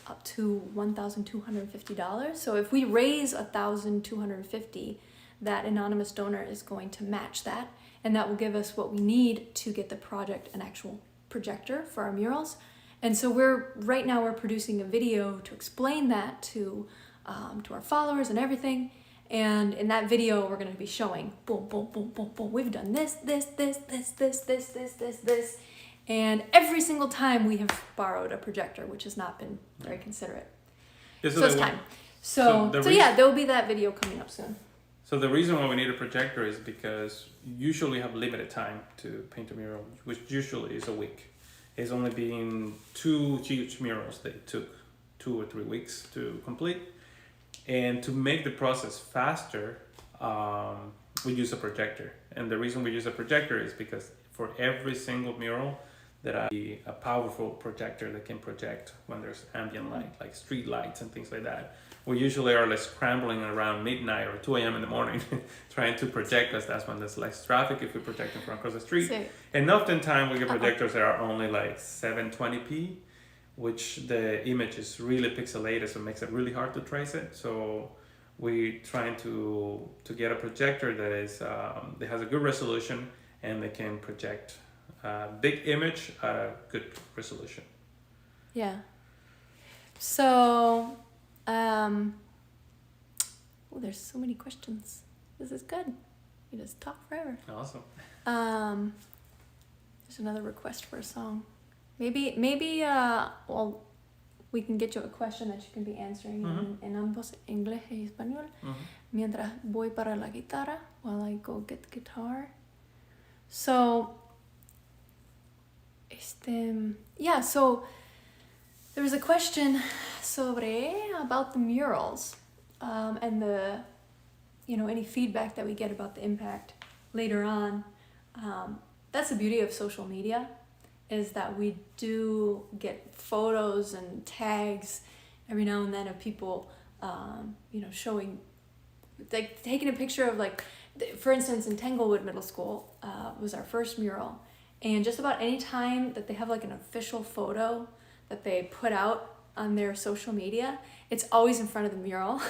up to $1,250. So if we raise $1,250, that anonymous donor is going to match that, and that will give us what we need to get the project an actual projector for our murals. And so right now we're producing a video to explain that to our followers and everything. And in that video, we're going to be showing boom, boom, boom, boom, boom. We've done this. And every single time we have borrowed a projector, which has not been very considerate. So it's time. So yeah, there will be that video coming up soon. So the reason why we need a projector is because you usually have limited time to paint a mural, which usually is a week. It's only been 2 huge murals that took 2 or 3 weeks to complete. And to make the process faster, we use a projector. And the reason we use a projector is because for every single mural, that I need a powerful projector that can project when there's ambient light, like street lights and things like that. We usually are like scrambling around midnight or 2 a.m. in the morning trying to project, because that's when there's less traffic if we project from across the street. And oftentimes we get projectors that are only like 720p, which the image is really pixelated, so it makes it really hard to trace it. So we're trying to get a projector that is that has a good resolution and they can project a big image at a good resolution. Yeah. So, there's so many questions. This is good. We just talk forever. Awesome. There's another request for a song. Maybe, well, we can get you a question that you can be answering in ambos, inglés y español, mientras voy para la guitarra while I go get the guitar. So, so there was a question about the murals, and the, any feedback that we get about the impact later on. That's the beauty of social media, is that we do get photos and tags every now and then of people, showing, like taking a picture of, like, for instance, in Tanglewood Middle School was our first mural. And just about any time that they have like an official photo that they put out on their social media, it's always in front of the mural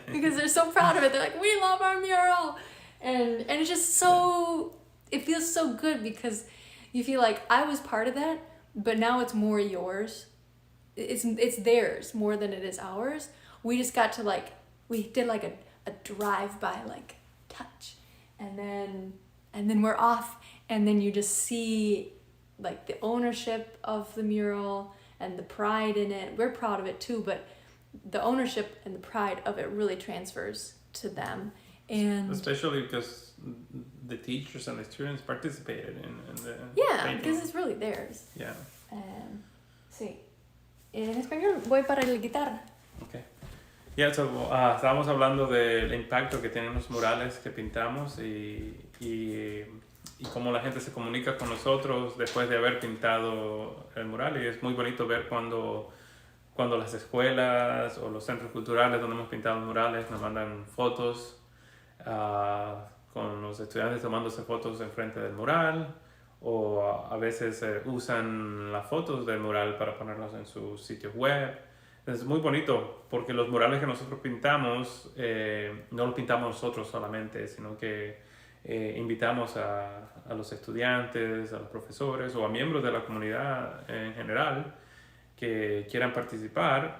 because they're so proud of it. They're like, we love our mural. And it's just so, it feels so good because you feel like I was part of that, but now it's more yours. It's theirs more than it is ours. We just got to we did like a drive-by touch, and then we're off. And then you just see like the ownership of the mural and the pride in it. We're proud of it too, but the ownership and the pride of it really transfers to them. And especially because the teachers and the students participated in the painting. Because it's really theirs. Yeah. Sí. En español voy para la guitarra. Okay. Yeah, so estábamos hablando del impacto que tienen los murales que pintamos y cómo la gente se comunica con nosotros después de haber pintado el mural. Y es muy bonito ver cuando las escuelas o los centros culturales donde hemos pintado murales nos mandan fotos con los estudiantes tomándose fotos enfrente del mural, o a veces usan las fotos del mural para ponerlas en sus sitios web. Es muy bonito porque los murales que nosotros pintamos no los pintamos nosotros solamente, sino que invitamos a los estudiantes, a los profesores o a miembros de la comunidad en general que quieran participar.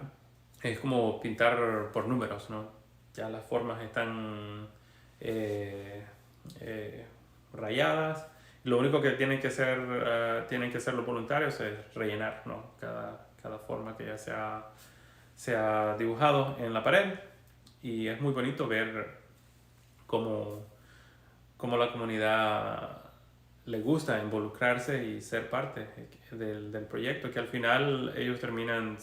Es como pintar por números, ¿no? Ya las formas están rayadas. Lo único que tienen que hacer los voluntarios es rellenar, ¿no? Cada forma que ya se ha dibujado en la pared. Y es muy bonito ver cómo la comunidad le gusta involucrarse y ser parte del proyecto, que al final ellos terminan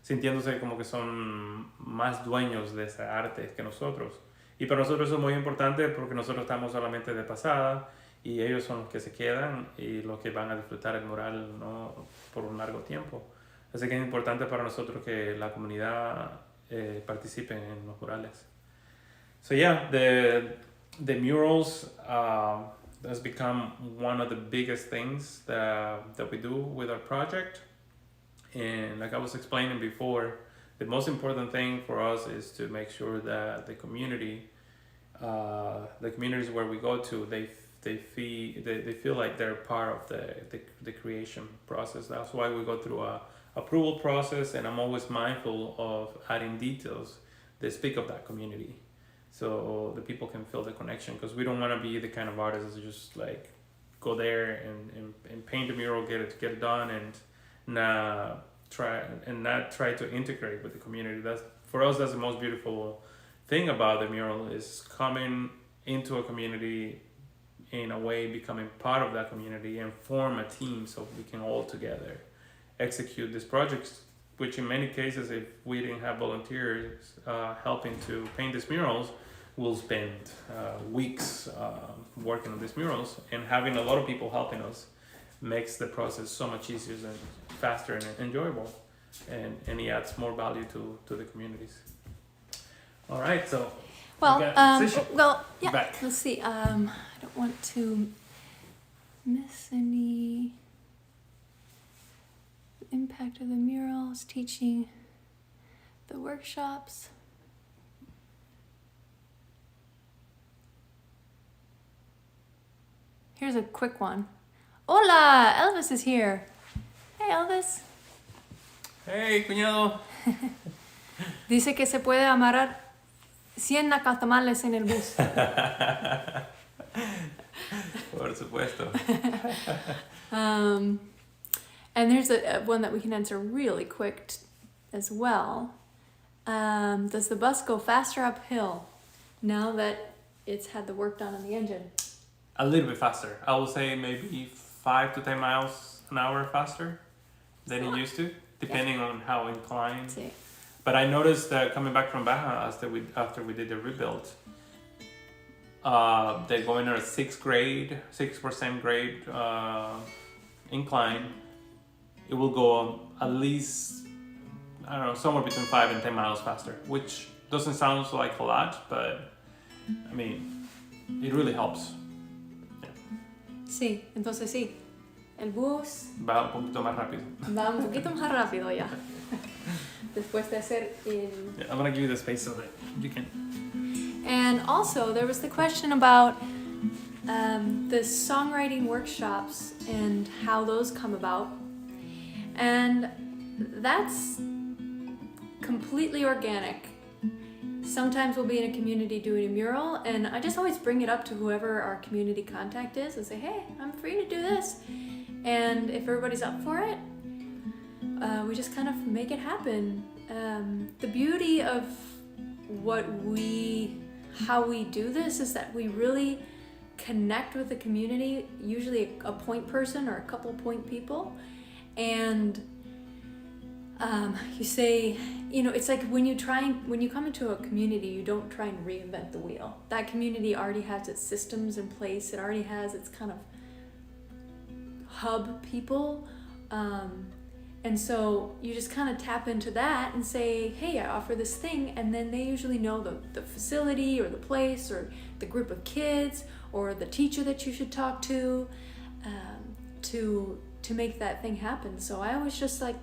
sintiéndose como que son más dueños de ese arte que nosotros. Y para nosotros eso es muy importante porque nosotros estamos solamente de pasada y ellos son los que se quedan y los que van a disfrutar el mural, ¿no? Por un largo tiempo. Así que es importante para nosotros que la comunidad participe en los murales. So yeah, the murals has become one of the biggest things that we do with our project. And like I was explaining before, the most important thing for us is to make sure that the communities where we go to, they feel like they're part of the creation process. That's why we go through a approval process, and I'm always mindful of adding details that speak of that community, so the people can feel the connection, because we don't want to be the kind of artists that just like go there and paint a mural, get it done, and not try to integrate with the community. That's, for us, that's the most beautiful thing about the mural, is coming into a community, in a way becoming part of that community and form a team so we can all together execute these projects, which in many cases, if we didn't have volunteers helping to paint these murals, we'll spend weeks working on these murals, and having a lot of people helping us makes the process so much easier and faster and enjoyable, and it adds more value to the communities. All right, so yeah. Back. Let's see. I don't want to miss any. Impact of the murals, teaching the workshops. Here's a quick one. Hola, Elvis is here. Hey, Elvis. Hey, cuñado. Dice que se puede amarrar 100 nacatamales en el bus. Por supuesto. And there's one that we can answer really quick as well. Does the bus go faster uphill now that it's had the work done on the engine? A little bit faster. I will say maybe 5 to 10 miles an hour faster than it used to, depending on how inclined. Sí. But I noticed that coming back from Baja after we did the rebuild, they're going at a 6% grade incline. It will go at least, I don't know, somewhere between 5 and 10 miles faster, which doesn't sound like a lot, but I mean, it really helps. Yeah. Sí, entonces sí, el bus Va un poquito más rápido. va un poquito más rápido ya. Después de hacer el... Yeah, I'm gonna give you the space so that you can. And also, there was the question about the songwriting workshops and how those come about. And that's completely organic. Sometimes we'll be in a community doing a mural, and I just always bring it up to whoever our community contact is and say, hey, I'm free to do this. And if everybody's up for it, we just kind of make it happen. The beauty of how we do this is that we really connect with the community, usually a point person or a couple point people. And you say, it's like when you come into a community, you don't try and reinvent the wheel. That community already has its systems in place. It already has its kind of hub people. And so you just kind of tap into that and say, hey, I offer this thing. And then they usually know the facility or the place or the group of kids or the teacher that you should talk to make that thing happen. So I always just like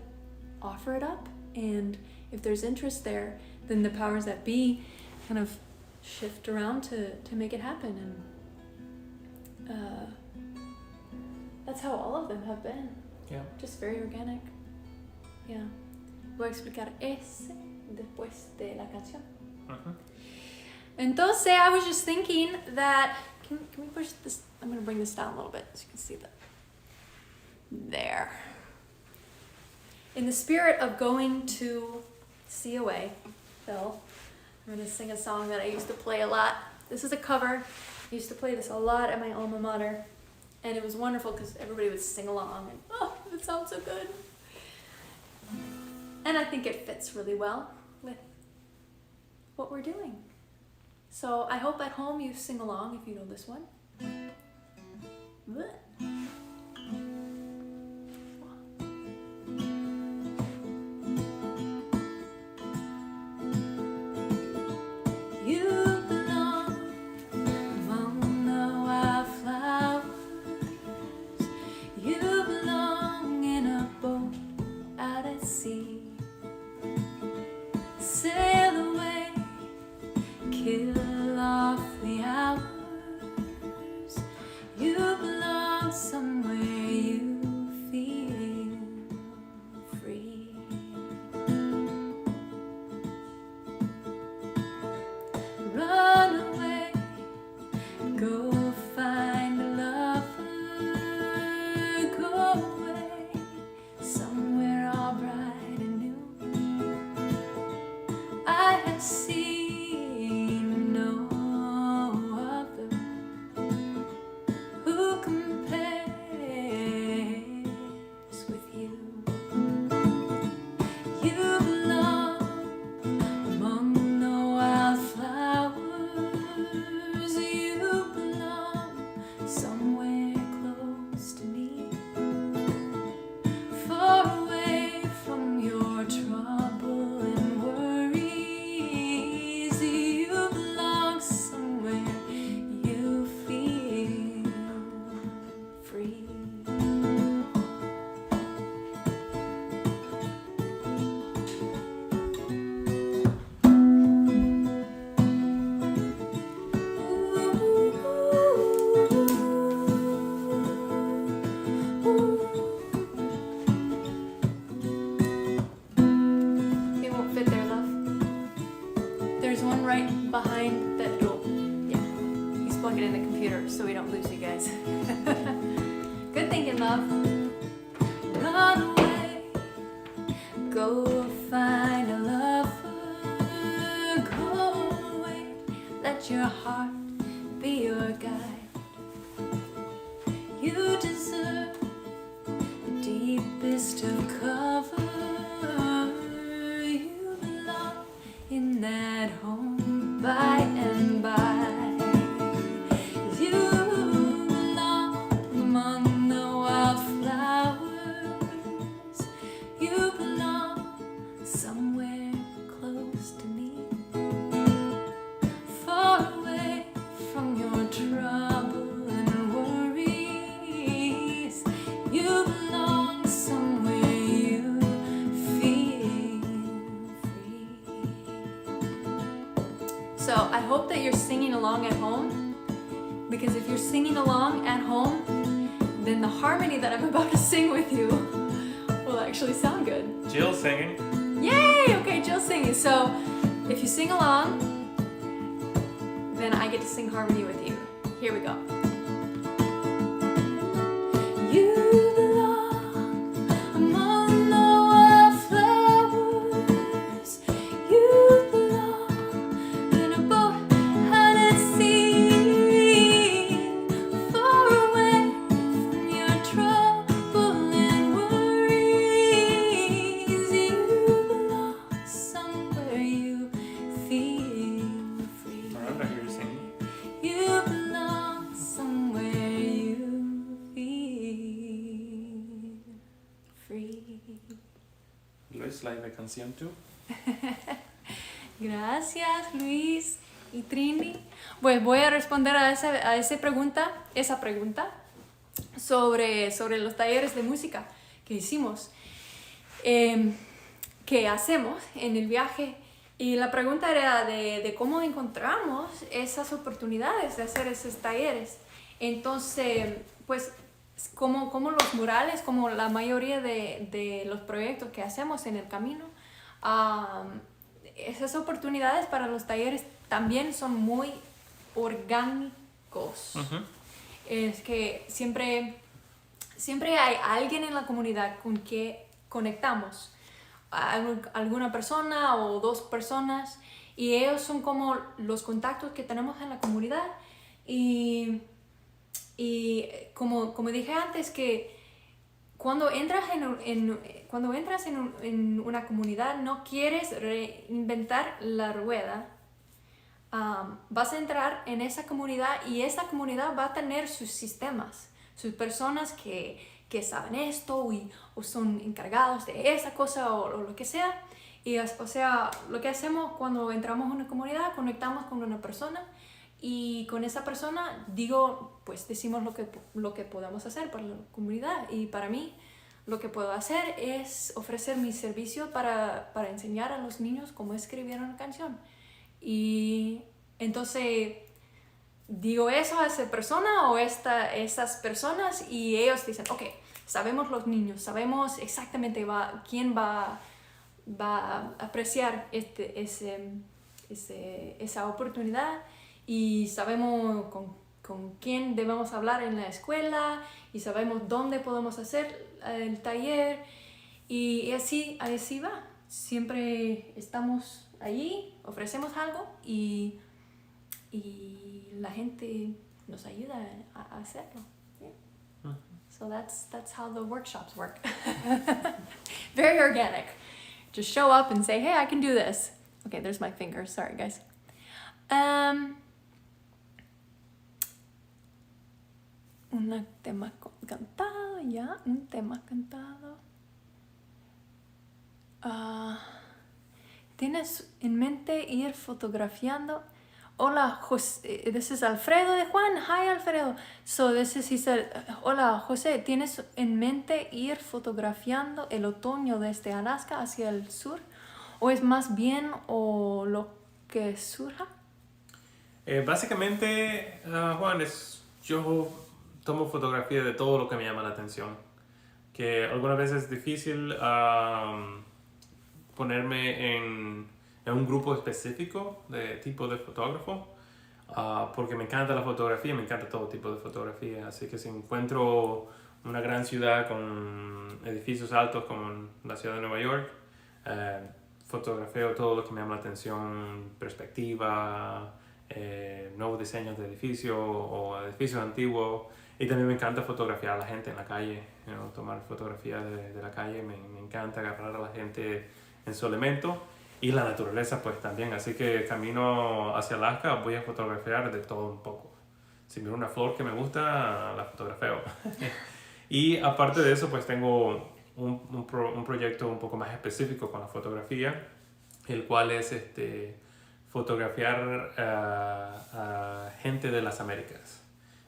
offer it up. And if there's interest there, then the powers that be kind of shift around to make it happen. And that's how all of them have been. Yeah. Just very organic. Yeah. Voy a explicar ese después de la canción. Entonces, I was just thinking that, can we push this? I'm going to bring this down a little bit so you can see that. There. In the spirit of going to COA, Phil, I'm going to sing a song that I used to play a lot. This is a cover. I used to play this a lot at my alma mater. And it was wonderful because everybody would sing along. And, oh, it sounds so good. And I think it fits really well with what we're doing. So I hope at home you sing along if you know this one. So we don't lose you guys. Good thinking, love. Run away, go find a lover, go away, let your heart be your guide. You deserve the deepest of cover. You belong in that home by and by. So I hope that you're singing along at home, because if you're singing along at home, then the harmony that I'm about to sing with you will actually sound good. Jill's singing. Yay! Okay, Jill's singing. So if you sing along, then I get to sing harmony with you. Here we go. You belong among the wildflowers. You belong in a boat out at sea, far away from your trouble and worries. You belong somewhere you feel free. Miranda, you're singing. You belong canción tú. Gracias, Luis y Trini. Pues voy a responder a esa pregunta sobre los talleres de música que hicimos, que hacemos en el viaje. Y la pregunta era de cómo encontramos esas oportunidades de hacer esos talleres. Entonces, pues, como los murales, como la mayoría de los proyectos que hacemos en el camino, esas oportunidades para los talleres también son muy orgánicos. Uh-huh. Es que siempre hay alguien en la comunidad con que conectamos, alguna persona o dos personas, y ellos son como los contactos que tenemos en la comunidad. Y como dije antes, que cuando entras en una comunidad, no quieres reinventar la rueda. Vas a entrar en esa comunidad y esa comunidad va a tener sus sistemas, sus personas que saben esto o son encargados de esa cosa o lo que sea. Y o sea, lo que hacemos cuando entramos en una comunidad, conectamos con una persona, y con esa persona decimos lo que podemos hacer para la comunidad. Y para mí, lo que puedo hacer es ofrecer mi servicio para enseñar a los niños cómo escribir una canción. Y entonces digo eso a esa persona o esas personas, y ellos dicen, ok, sabemos los niños, sabemos exactamente quién va a apreciar esa oportunidad, y sabemos con quién debemos hablar en la escuela, y sabemos dónde podemos hacer el taller, y así va. Siempre estamos allí, ofrecemos algo, y la gente nos ayuda a hacerlo. Yeah. Uh-huh. So that's how the workshops work. Very organic. Just show up and say, hey, I can do this. Okay, there's my finger. Sorry, guys. Un tema cantado, ya. Un tema cantado. ¿Tienes en mente ir fotografiando? Hola, José. This is Alfredo de Juan. Hi, Alfredo. So this is, he said, hola, José. ¿Tienes en mente ir fotografiando el otoño desde Alaska hacia el sur? ¿O es más bien o lo que surja? Básicamente, Juan, yo tomo fotografía de todo lo que me llama la atención. Que algunas veces es difícil ponerme en un grupo específico de tipo de fotógrafo, porque me encanta la fotografía, me encanta todo tipo de fotografía. Así que si encuentro una gran ciudad con edificios altos como la ciudad de Nueva York, fotografeo todo lo que me llama la atención, perspectiva, nuevos diseños de edificios o edificios antiguos. Y también me encanta fotografiar a la gente en la calle, tomar fotografías de la calle. Me encanta agarrar a la gente en su elemento, y la naturaleza pues también. Así que camino hacia Alaska, voy a fotografiar de todo un poco. Si miro una flor que me gusta, la fotografeo. Y aparte de eso, pues tengo un proyecto un poco más específico con la fotografía, el cual es fotografiar a gente de las Américas.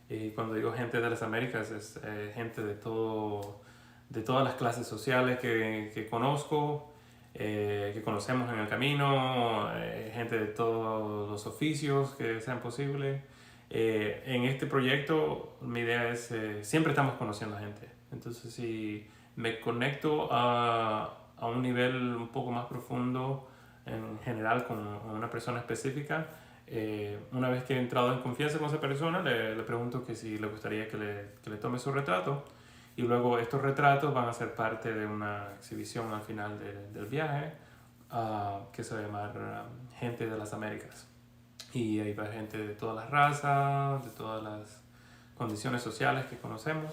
Y cuando digo gente de las Américas, es gente de todas las clases sociales que conozco, que conocemos en el camino, gente de todos los oficios que sean posibles. En este proyecto mi idea es, siempre estamos conociendo a gente. Entonces si me conecto a un nivel un poco más profundo en general con una persona específica, una vez que he entrado en confianza con esa persona, le pregunto que si le gustaría que le tome su retrato, y luego estos retratos van a ser parte de una exhibición al final del viaje, que se va a llamar Gente de las Américas. Y ahí va gente de todas las razas, de todas las condiciones sociales que conocemos,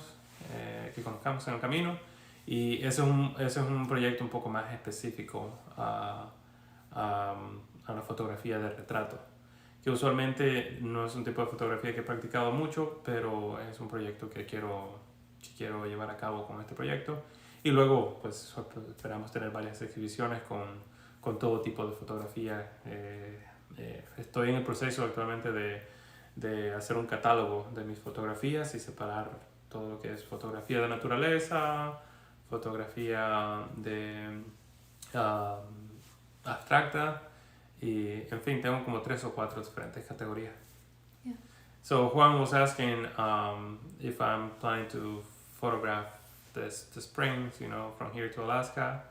que conozcamos en el camino. Y ese es un proyecto un poco más específico a la fotografía de retrato, que usualmente no es un tipo de fotografía que he practicado mucho, pero es un proyecto que quiero llevar a cabo con este proyecto. Y luego, pues, esperamos tener varias exhibiciones con todo tipo de fotografía. Estoy en el proceso actualmente de hacer un catálogo de mis fotografías y separar todo lo que es fotografía de naturaleza, fotografía de abstracta, y en fin, tengo como 3 o 4 diferentes categorías. Yeah. So Juan was asking if I'm planning to photograph the springs, from here to Alaska,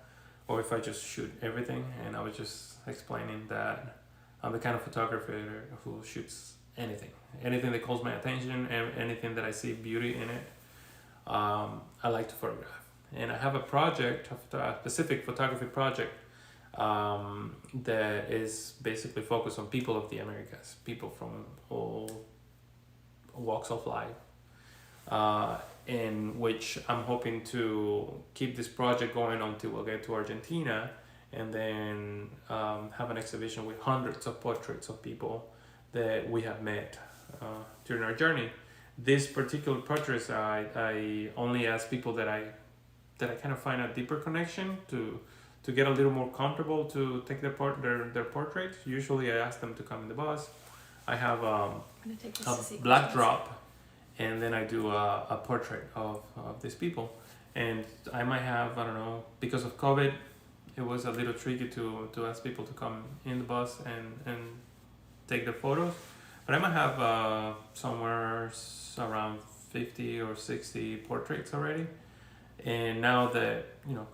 or if I just shoot everything. And I was just explaining that I'm the kind of photographer who shoots anything that calls my attention, and anything that I see beauty in it. I like to photograph, and I have a project, a specific photography project that is basically focused on people of the Americas, people from all walks of life, in which I'm hoping to keep this project going until we'll get to Argentina, and then have an exhibition with hundreds of portraits of people that we have met during our journey. This particular portraits, I only ask people that I kind of find a deeper connection to get a little more comfortable to take their portraits. Usually I ask them to come in the bus. I have a black drop, and then I do a portrait of these people. And I might have, I don't know, because of COVID, it was a little tricky to ask people to come in the bus and take their photos. But I might have somewhere around 50 or 60 portraits already. And now that,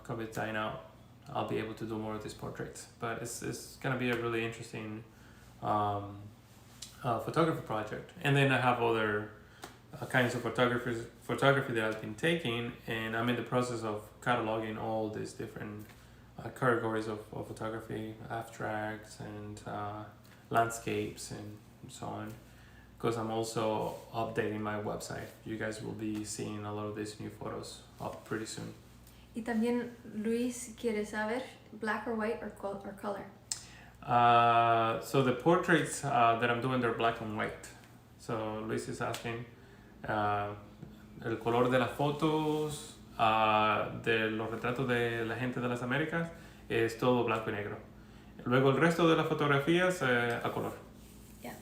COVID's dying out, I'll be able to do more of these portraits. But it's going to be a really interesting photography project. And then I have other kinds of photography that I've been taking, and I'm in the process of cataloging all these different categories of photography, abstracts and landscapes and so on, because I'm also updating my website. You guys will be seeing a lot of these new photos up pretty soon. Y también Luis quiere saber black or white or color. So the portraits that I'm doing, they're black and white. So Luis is asking el color de las fotos, de los retratos de la gente de las Américas, es todo blanco y negro. Luego el resto de las fotografías a color. Yeah.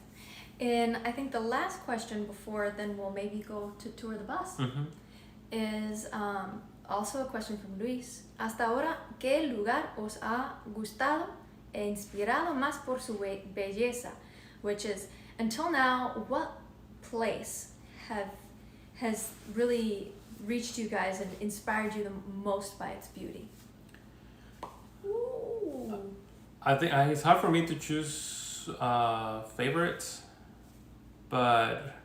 And I think the last question before then we'll maybe go to tour the bus is also a question from Luis. Hasta ahora, ¿qué lugar os ha gustado e inspirado más por su belleza? Which is, until now, what place has really reached you guys and inspired you the most by its beauty? Ooh. I think it's hard for me to choose favorites, but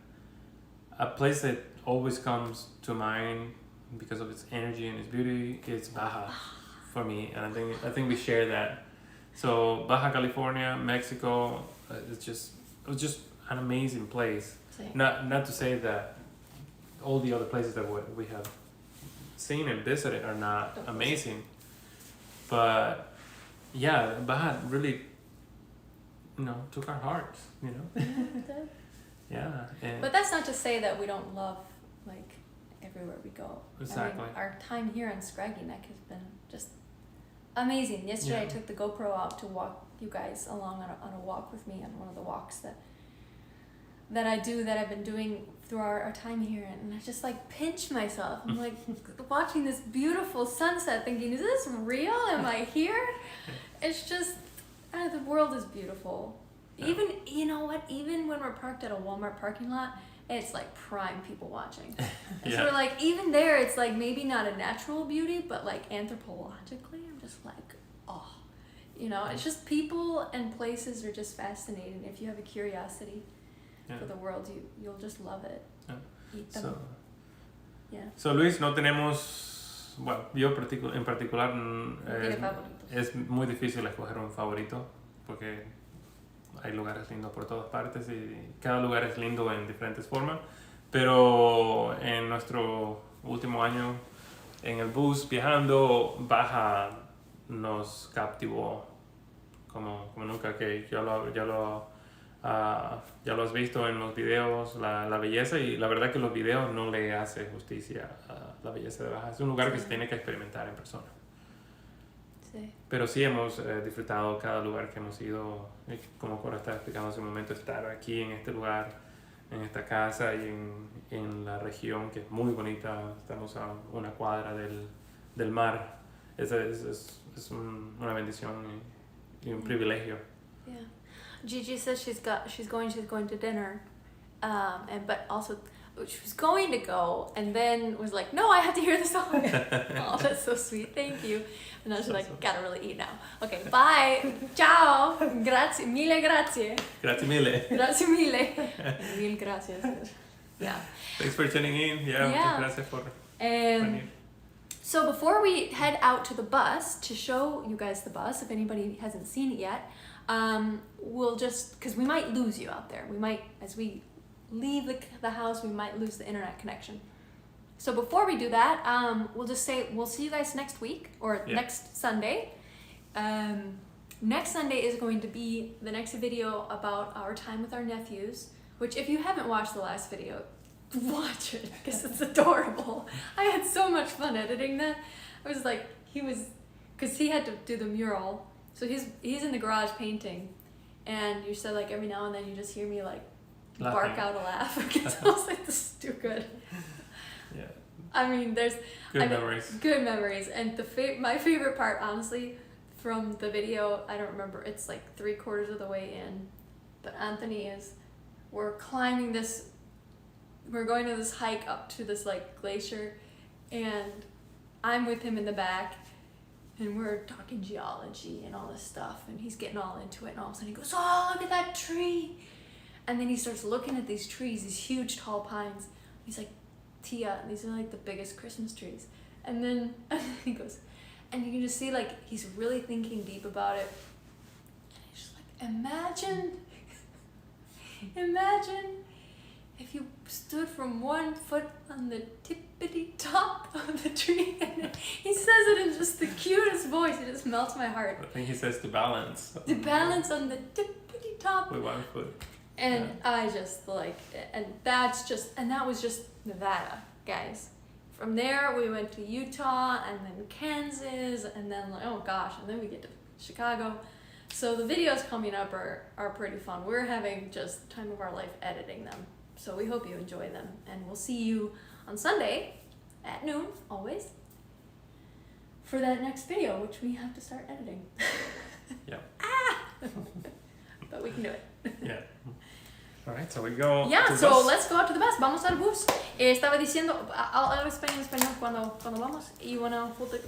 a place that always comes to mind because of its energy and its beauty is Baja for me, and I think we share that. So Baja California, Mexico, it was just an amazing place. Same. Not to say that all the other places that we have seen and visited are not amazing, but yeah, Baja really, took our hearts, Yeah. But that's not to say that we don't love, everywhere we go. Exactly. I mean, our time here on Scraggy Neck has been just amazing. Yesterday I took the GoPro out to walk you guys along on a walk with me, on one of the walks that I've been doing through our time here, and I just pinch myself. I'm watching this beautiful sunset thinking, is this real? Am I here? It's just, the world is beautiful. Yeah. Even, even when we're parked at a Walmart parking lot, it's prime people watching. And so we're even there, it's maybe not a natural beauty, but anthropologically, I'm just oh. It's just people and places are just fascinating. If you have a curiosity for the world, you'll just love it. So Luis, no tenemos, yo en particular es muy difícil escoger un favorito porque hay lugares lindos por todas partes y cada lugar es lindo en diferentes formas, pero en nuestro último año en el bus viajando, Baja nos captivó como nunca, que ya lo Ya lo has visto en los videos, la belleza, y la verdad que los videos no le hace justicia a la belleza de Baja. Es un lugar que se tiene que experimentar en persona. Sí. Pero sí hemos disfrutado cada lugar que hemos ido, como Cora estaba explicando hace un momento, estar aquí en este lugar, en esta casa y en la región que es muy bonita. Estamos a una cuadra del mar. Es una bendición y un privilegio. Yeah. Gigi says she's going to dinner, but also she was going to go and then was like, no, I have to hear the song. Oh, that's so sweet. Thank you. And I was like, gotta really eat now. Okay, bye. Ciao. Grazie. Mille grazie. Grazie mille. Grazie mille. Mil gracias. Yeah. Thanks for tuning in. Yeah. Muchas gracias por venir. So before we head out to the bus to show you guys the bus, if anybody hasn't seen it yet, we'll just, because we might lose you out there. We might, as we leave the house, we might lose the internet connection. So before we do that, we'll just say we'll see you guys next week or next Sunday. Next Sunday is going to be the next video about our time with our nephews, which if you haven't watched the last video, watch it because it's adorable. I had so much fun editing that. I was like, because he had to do the mural. So he's in the garage painting, and you said like every now and then you just hear me like bark out a laugh because I was like, this is too good. Yeah. I mean, there's memories. Good memories, and my favorite part, honestly, from the video, I don't remember. It's like 3/4 of the way in, but Anthony we're climbing this. We're going to this hike up to this like glacier, and I'm with him in the back. And we're talking geology and all this stuff, and he's getting all into it, and all of a sudden he goes, oh, look at that tree. And then he starts looking at these trees, these huge tall pines. He's like, Tia, these are like the biggest Christmas trees. And then he goes, and you can just see like he's really thinking deep about it. And he's just like, imagine if you stood from 1 foot on the tippity top of the tree. And he says it in just the cutest voice. It just melts my heart. I think he says to balance. To balance on the tippity top. With 1 foot. And I just like, and that was just Nevada, guys. From there, we went to Utah and then Kansas and then like, oh gosh, and then we get to Chicago. So the videos coming up are pretty fun. We're having just time of our life editing them. So we hope you enjoy them, and we'll see you on Sunday at noon, always, for that next video, which we have to start editing. Yeah. But we can do it. Yeah. All right, so we go. Yeah, so let's go out to the bus. Vamos al bus. Estaba diciendo, I'll explain en español cuando vamos. You wanna hold the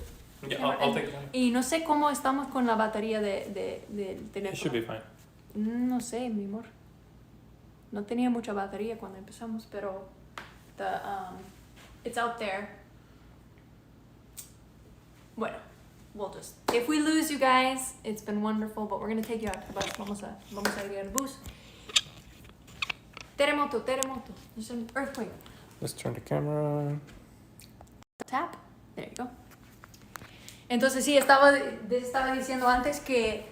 Yeah, I'll take it. Y no sé cómo estamos con la batería del teléfono. It should be fine. No sé, mi amor. No tenía mucha batería cuando empezamos, pero it's out there. Bueno, if we lose you guys, it's been wonderful, but we're going to take you out to the bus. Vamos a ir al bus. Terremoto. There's an earthquake. Let's turn the camera. Tap. There you go. Entonces sí, estaba diciendo antes que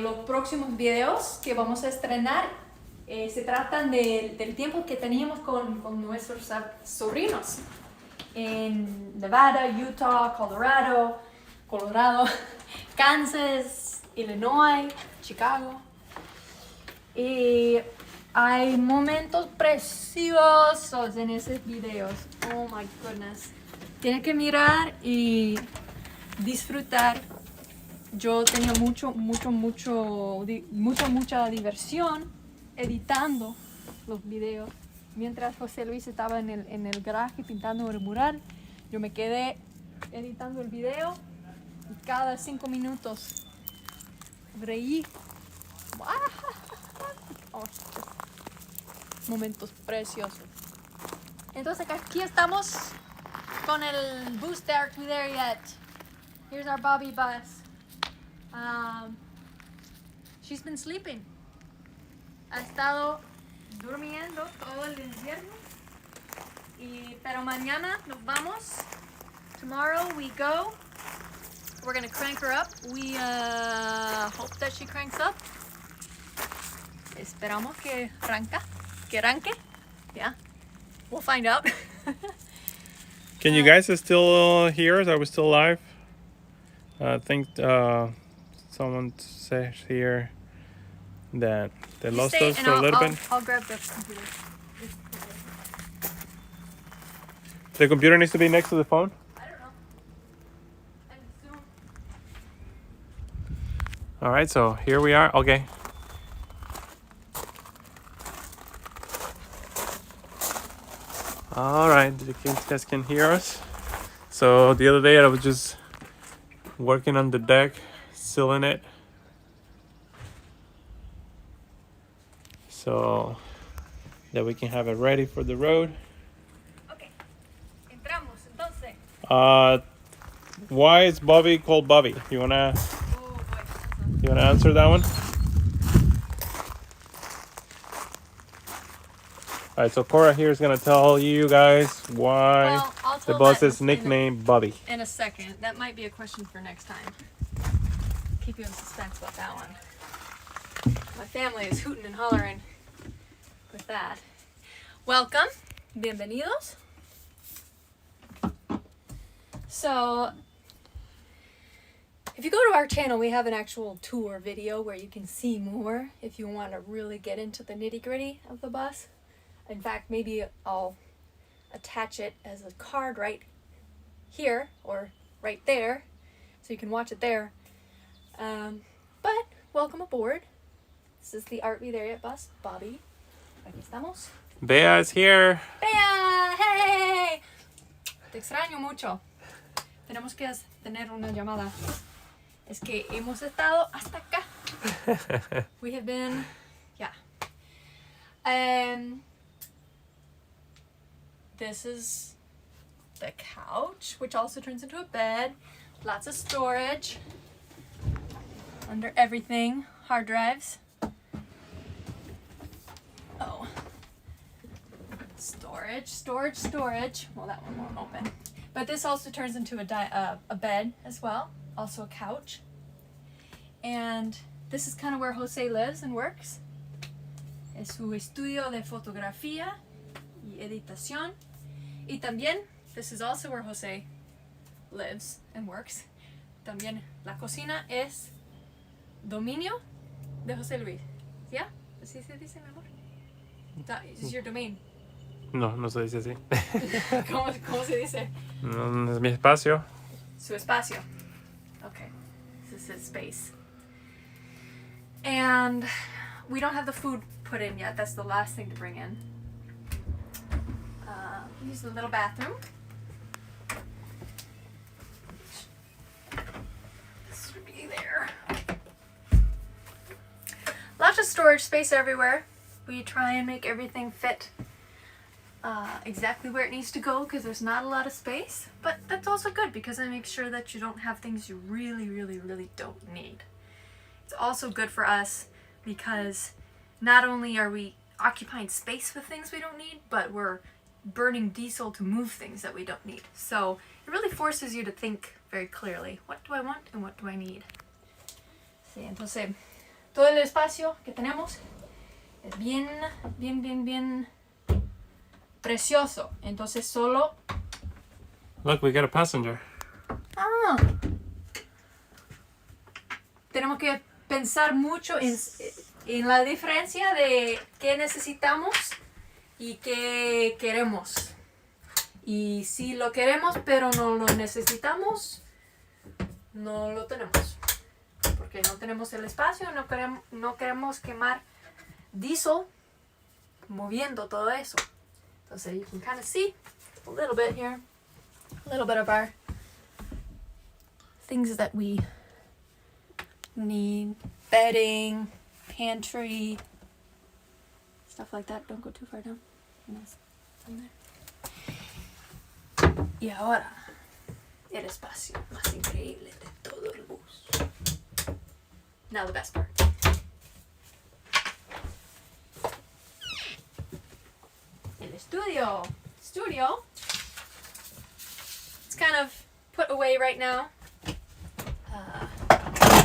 los próximos videos que vamos a estrenar se tratan del tiempo que teníamos con nuestros sobrinos en Nevada, Utah, Colorado, Kansas, Illinois, Chicago. Y hay momentos preciosos en esos videos. Oh my goodness. Tienes que mirar y disfrutar. Yo tenía mucha diversión editando los videos. Mientras José Luis estaba en el garaje pintando el mural, yo me quedé editando el video y cada 5 minutos reí. Oh, momentos preciosos. Entonces aquí estamos con el bus there, to there yet. Here's our Bobby bus. She's been sleeping. Ha estado durmiendo todo el invierno. Pero mañana nos vamos. Tomorrow we go. We're gonna crank her up. We hope that she cranks up. Esperamos que arranque. Yeah, we'll find out. Can you guys still hear us? Are we still live? I think someone says here that they lost us for a little bit. I'll grab the computer. The computer needs to be next to the phone? I don't know. I assume. All right, so here we are. Okay. All right, you guys can hear us. So the other day I was just working on the deck, sealing it. So that we can have it ready for the road. Okay. Entramos, entonces. Why is Bobby called Bobby? You wanna answer that one? All right, so Cora here is gonna tell you guys why the bus is nicknamed Bobby. In a second. That might be a question for next time. Keep you in suspense about that one. My family is hooting and hollering with that. Welcome. Bienvenidos. So, if you go to our channel, we have an actual tour video where you can see more if you want to really get into the nitty-gritty of the bus. In fact, maybe I'll attach it as a card right here or right there so you can watch it there. But welcome aboard. This is the Art Be There Yet bus. Bobby, aquí estamos. Bea is here. Bea, hey! Te extraño mucho. Tenemos que tener una llamada. Es que hemos estado hasta acá. We have been, yeah. This is the couch, which also turns into a bed. Lots of storage under everything. Hard drives. Oh. Storage. Well, that one won't open. But this also turns into a bed as well. Also a couch. And this is kind of where Jose lives and works. Es su estudio de fotografía y editación. Y también, this is also where Jose lives and works. También la cocina es dominio de Jose Luis. ¿Ya? ¿Así se dice, mi amor? That is your domain. No se dice así. ¿Cómo se dice? No es mi espacio. Su espacio. Okay. This is his space. And we don't have the food put in yet. That's the last thing to bring in. Use the little bathroom. This should be there. Lots of storage space everywhere. We try and make everything fit exactly where it needs to go because there's not a lot of space. But that's also good because I make sure that you don't have things you really, really, really don't need. It's also good for us because not only are we occupying space with things we don't need, but we're burning diesel to move things that we don't need. So it really forces you to think very clearly. What do I want and what do I need? Sí, entonces todo el espacio que tenemos es bien precioso. Entonces solo... Look, we got a passenger. Tenemos que pensar mucho en la diferencia de qué necesitamos y qué queremos. Y si lo queremos pero no lo necesitamos, no lo tenemos. Porque no tenemos el espacio, no queremos quemar diesel moviendo todo eso. Entonces you can kind of see a little bit here, a little bit of our things that we need. Bedding, pantry, stuff like that. Don't go too far down. Y ahora, el espacio más increíble de todo el bus. Now the best part. El estudio. It's kind of put away right now.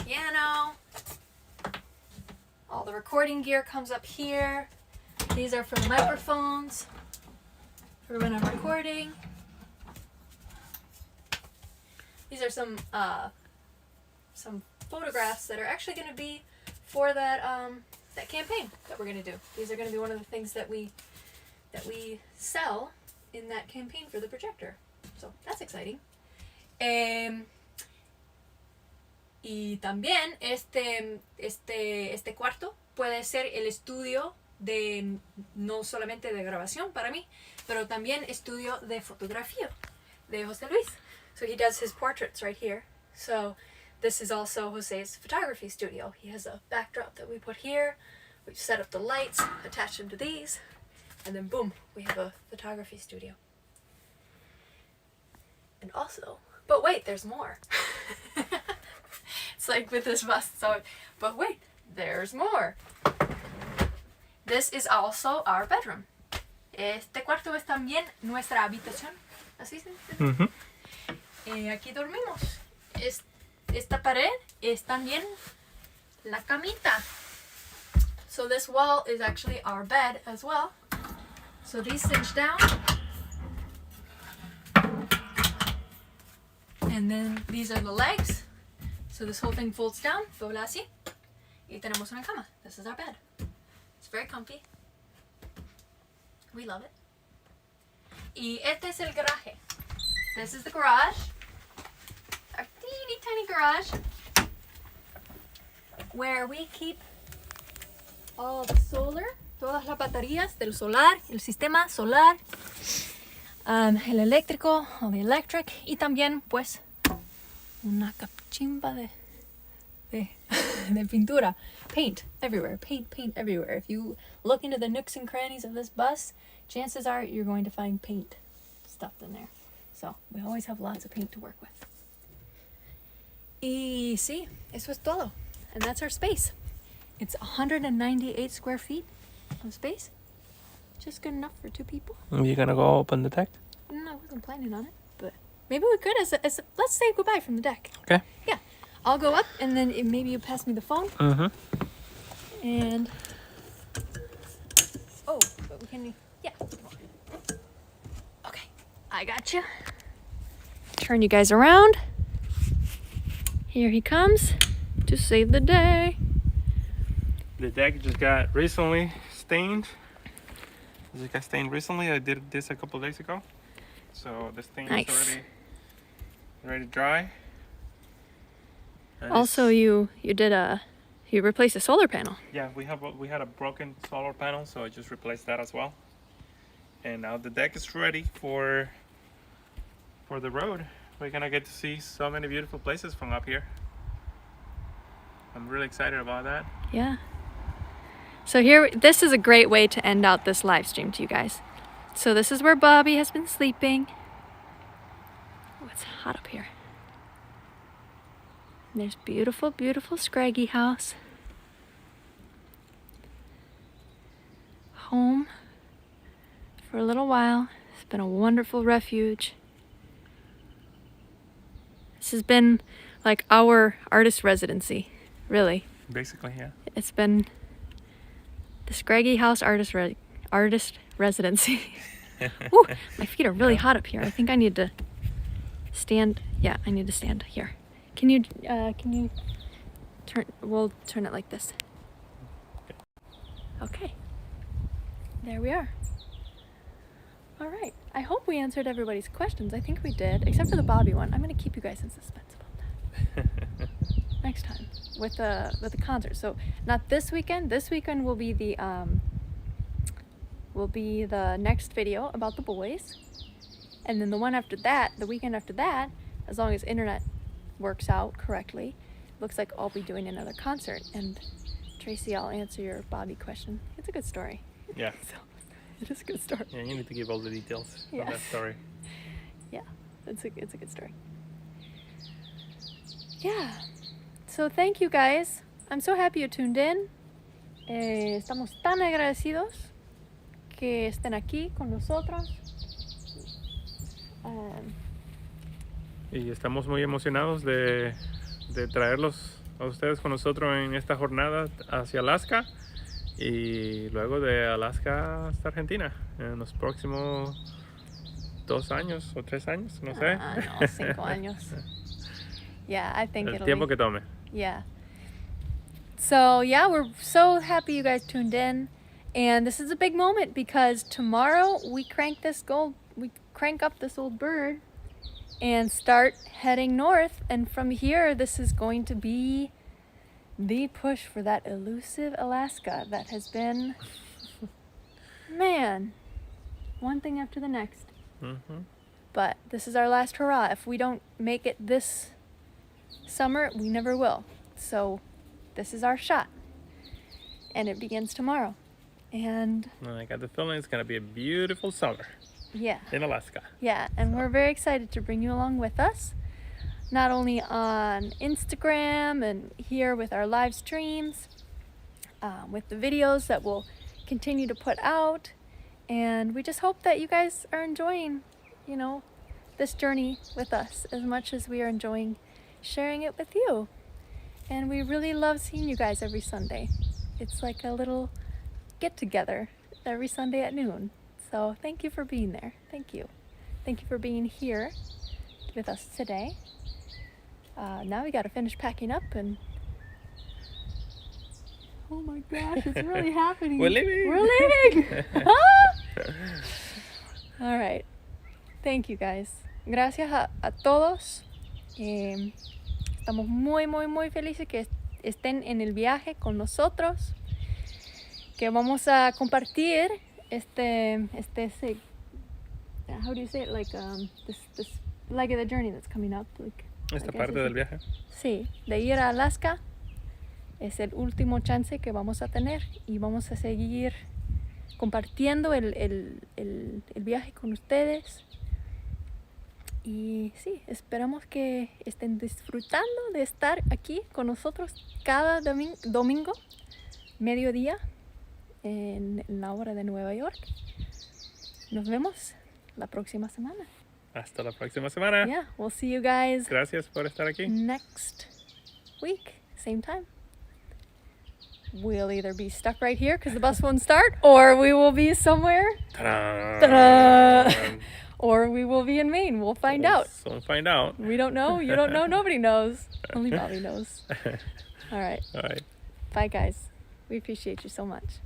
Piano. All the recording gear comes up here. These are for the microphones for when I'm recording. These are some photographs that are actually going to be for that that campaign that we're going to do. These are going to be one of the things that we sell in that campaign for the projector. So that's exciting. Y también este cuarto puede ser el estudio de no solamente de grabación para mí, pero también estudio de fotografía de Jose Luis. So he does his portraits right here. So this is also Jose's photography studio. He has a backdrop that we put here. We set up the lights, attach them to these, and then boom, we have a photography studio. And also, but wait, there's more. It's like with this bust, so, but wait, there's more. This is also our bedroom. Este cuarto es también nuestra habitación. ¿Así se dice? Aquí dormimos. Esta pared es también la camita. So this wall is actually our bed as well. So these cinch down. And then these are the legs. So this whole thing folds down, dobla así. Y tenemos una cama. This is our bed. It's very comfy. We love it. Y este es el garaje. This is the garage. Our teeny tiny garage. Where we keep all the solar. Todas las baterías del solar. El sistema solar. El eléctrico. All the electric. Y también pues una cachimba de pintura. Paint everywhere. Paint everywhere. If you look into the nooks and crannies of this bus, chances are you're going to find paint stuffed in there. So we always have lots of paint to work with. Y sí, eso es todo. And that's our space. It's 198 square feet of space. Just good enough for 2 people. Are you gonna go up on the deck? No, I wasn't planning on it, but maybe we could as let's say goodbye from the deck. Okay. Yeah. I'll go up and then maybe you pass me the phone. And oh, but we can, yeah. Okay, I got you. Turn you guys around. Here he comes to save the day. The deck just got recently stained. It just got stained recently. I did this a couple days ago. So the stain is already dry. And also, you replaced a solar panel. Yeah, we had a broken solar panel, so I just replaced that as well. And now the deck is ready for the road. We're gonna get to see so many beautiful places from up here. I'm really excited about that. Yeah. So this is a great way to end out this live stream to you guys. So this is where Bobby has been sleeping. Oh, it's hot up here. And there's beautiful, beautiful Scraggy house. Home for a little while. It's been a wonderful refuge. This has been like our artist residency, really. Basically, yeah. It's been the Scraggy house artist residency. Ooh, my feet are really hot up here. I think I need to stand. Yeah, I need to stand here. Can you turn? We'll turn it like this. Okay. There we are. All right. I hope we answered everybody's questions. I think we did, except for the Bobby one. I'm gonna keep you guys in suspense about that next time with the concert. So not this weekend. This weekend will be the next video about the boys, and then the one after that, the weekend after that, as long as internet works out correctly, looks like I'll be doing another concert. And Tracy, I'll answer your Bobby question. It's a good story. Yeah. So, it is a good story. Yeah, you need to give all the details of that story. Yeah, it's a good story. Yeah. So thank you guys. I'm so happy you tuned in. Estamos tan agradecidos que estén aquí con nosotros. Y estamos muy emocionados de traerlos a ustedes con nosotros en esta jornada hacia Alaska y luego de Alaska hasta Argentina en los próximos 2 años o 3 años, no sé. No, 5 años. Yeah, I think El it'll tiempo be. que tome. Yeah. So, yeah, we're so happy you guys tuned in. And this is a big moment because tomorrow we crank up this old bird and start heading north. And from here, this is going to be the push for that elusive Alaska that has been, man, one thing after the next. Mm-hmm. But this is our last hurrah. If we don't make it this summer, we never will. So this is our shot. And it begins tomorrow. And I got the feeling it's going to be a beautiful summer yeah. in Alaska. Yeah, and we're very excited to bring you along with us. Not only on Instagram and here with our live streams, with the videos that we'll continue to put out. And we just hope that you guys are enjoying, this journey with us as much as we are enjoying sharing it with you. And we really love seeing you guys every Sunday. It's like a little get together every Sunday at noon. So thank you for being there. Thank you. Thank you for being here with us today. Now we got to finish packing up and oh my gosh, it's really happening. We're leaving. We're leaving. All right. Thank you guys. Gracias a todos. Estamos muy, muy, muy felices que estén en el viaje con nosotros. Que vamos a compartir how do you say it, like this leg of the journey that's coming up, like Esta parte del viaje. Sí, de ir a Alaska es el último chance que vamos a tener y vamos a seguir compartiendo el viaje con ustedes. Y sí, esperamos que estén disfrutando de estar aquí con nosotros cada domingo, mediodía, en la hora de Nueva York. Nos vemos la próxima semana. Hasta la próxima semana. Yeah, we'll see you guys Gracias por estar aquí. next week, same time. We'll either be stuck right here because the bus won't start, or we will be somewhere. Ta-da! Ta-da! Or we will be in Maine. We'll find out. We'll find out. We don't know. You don't know. Nobody knows. Only Bobby knows. All right. All right. Bye, guys. We appreciate you so much.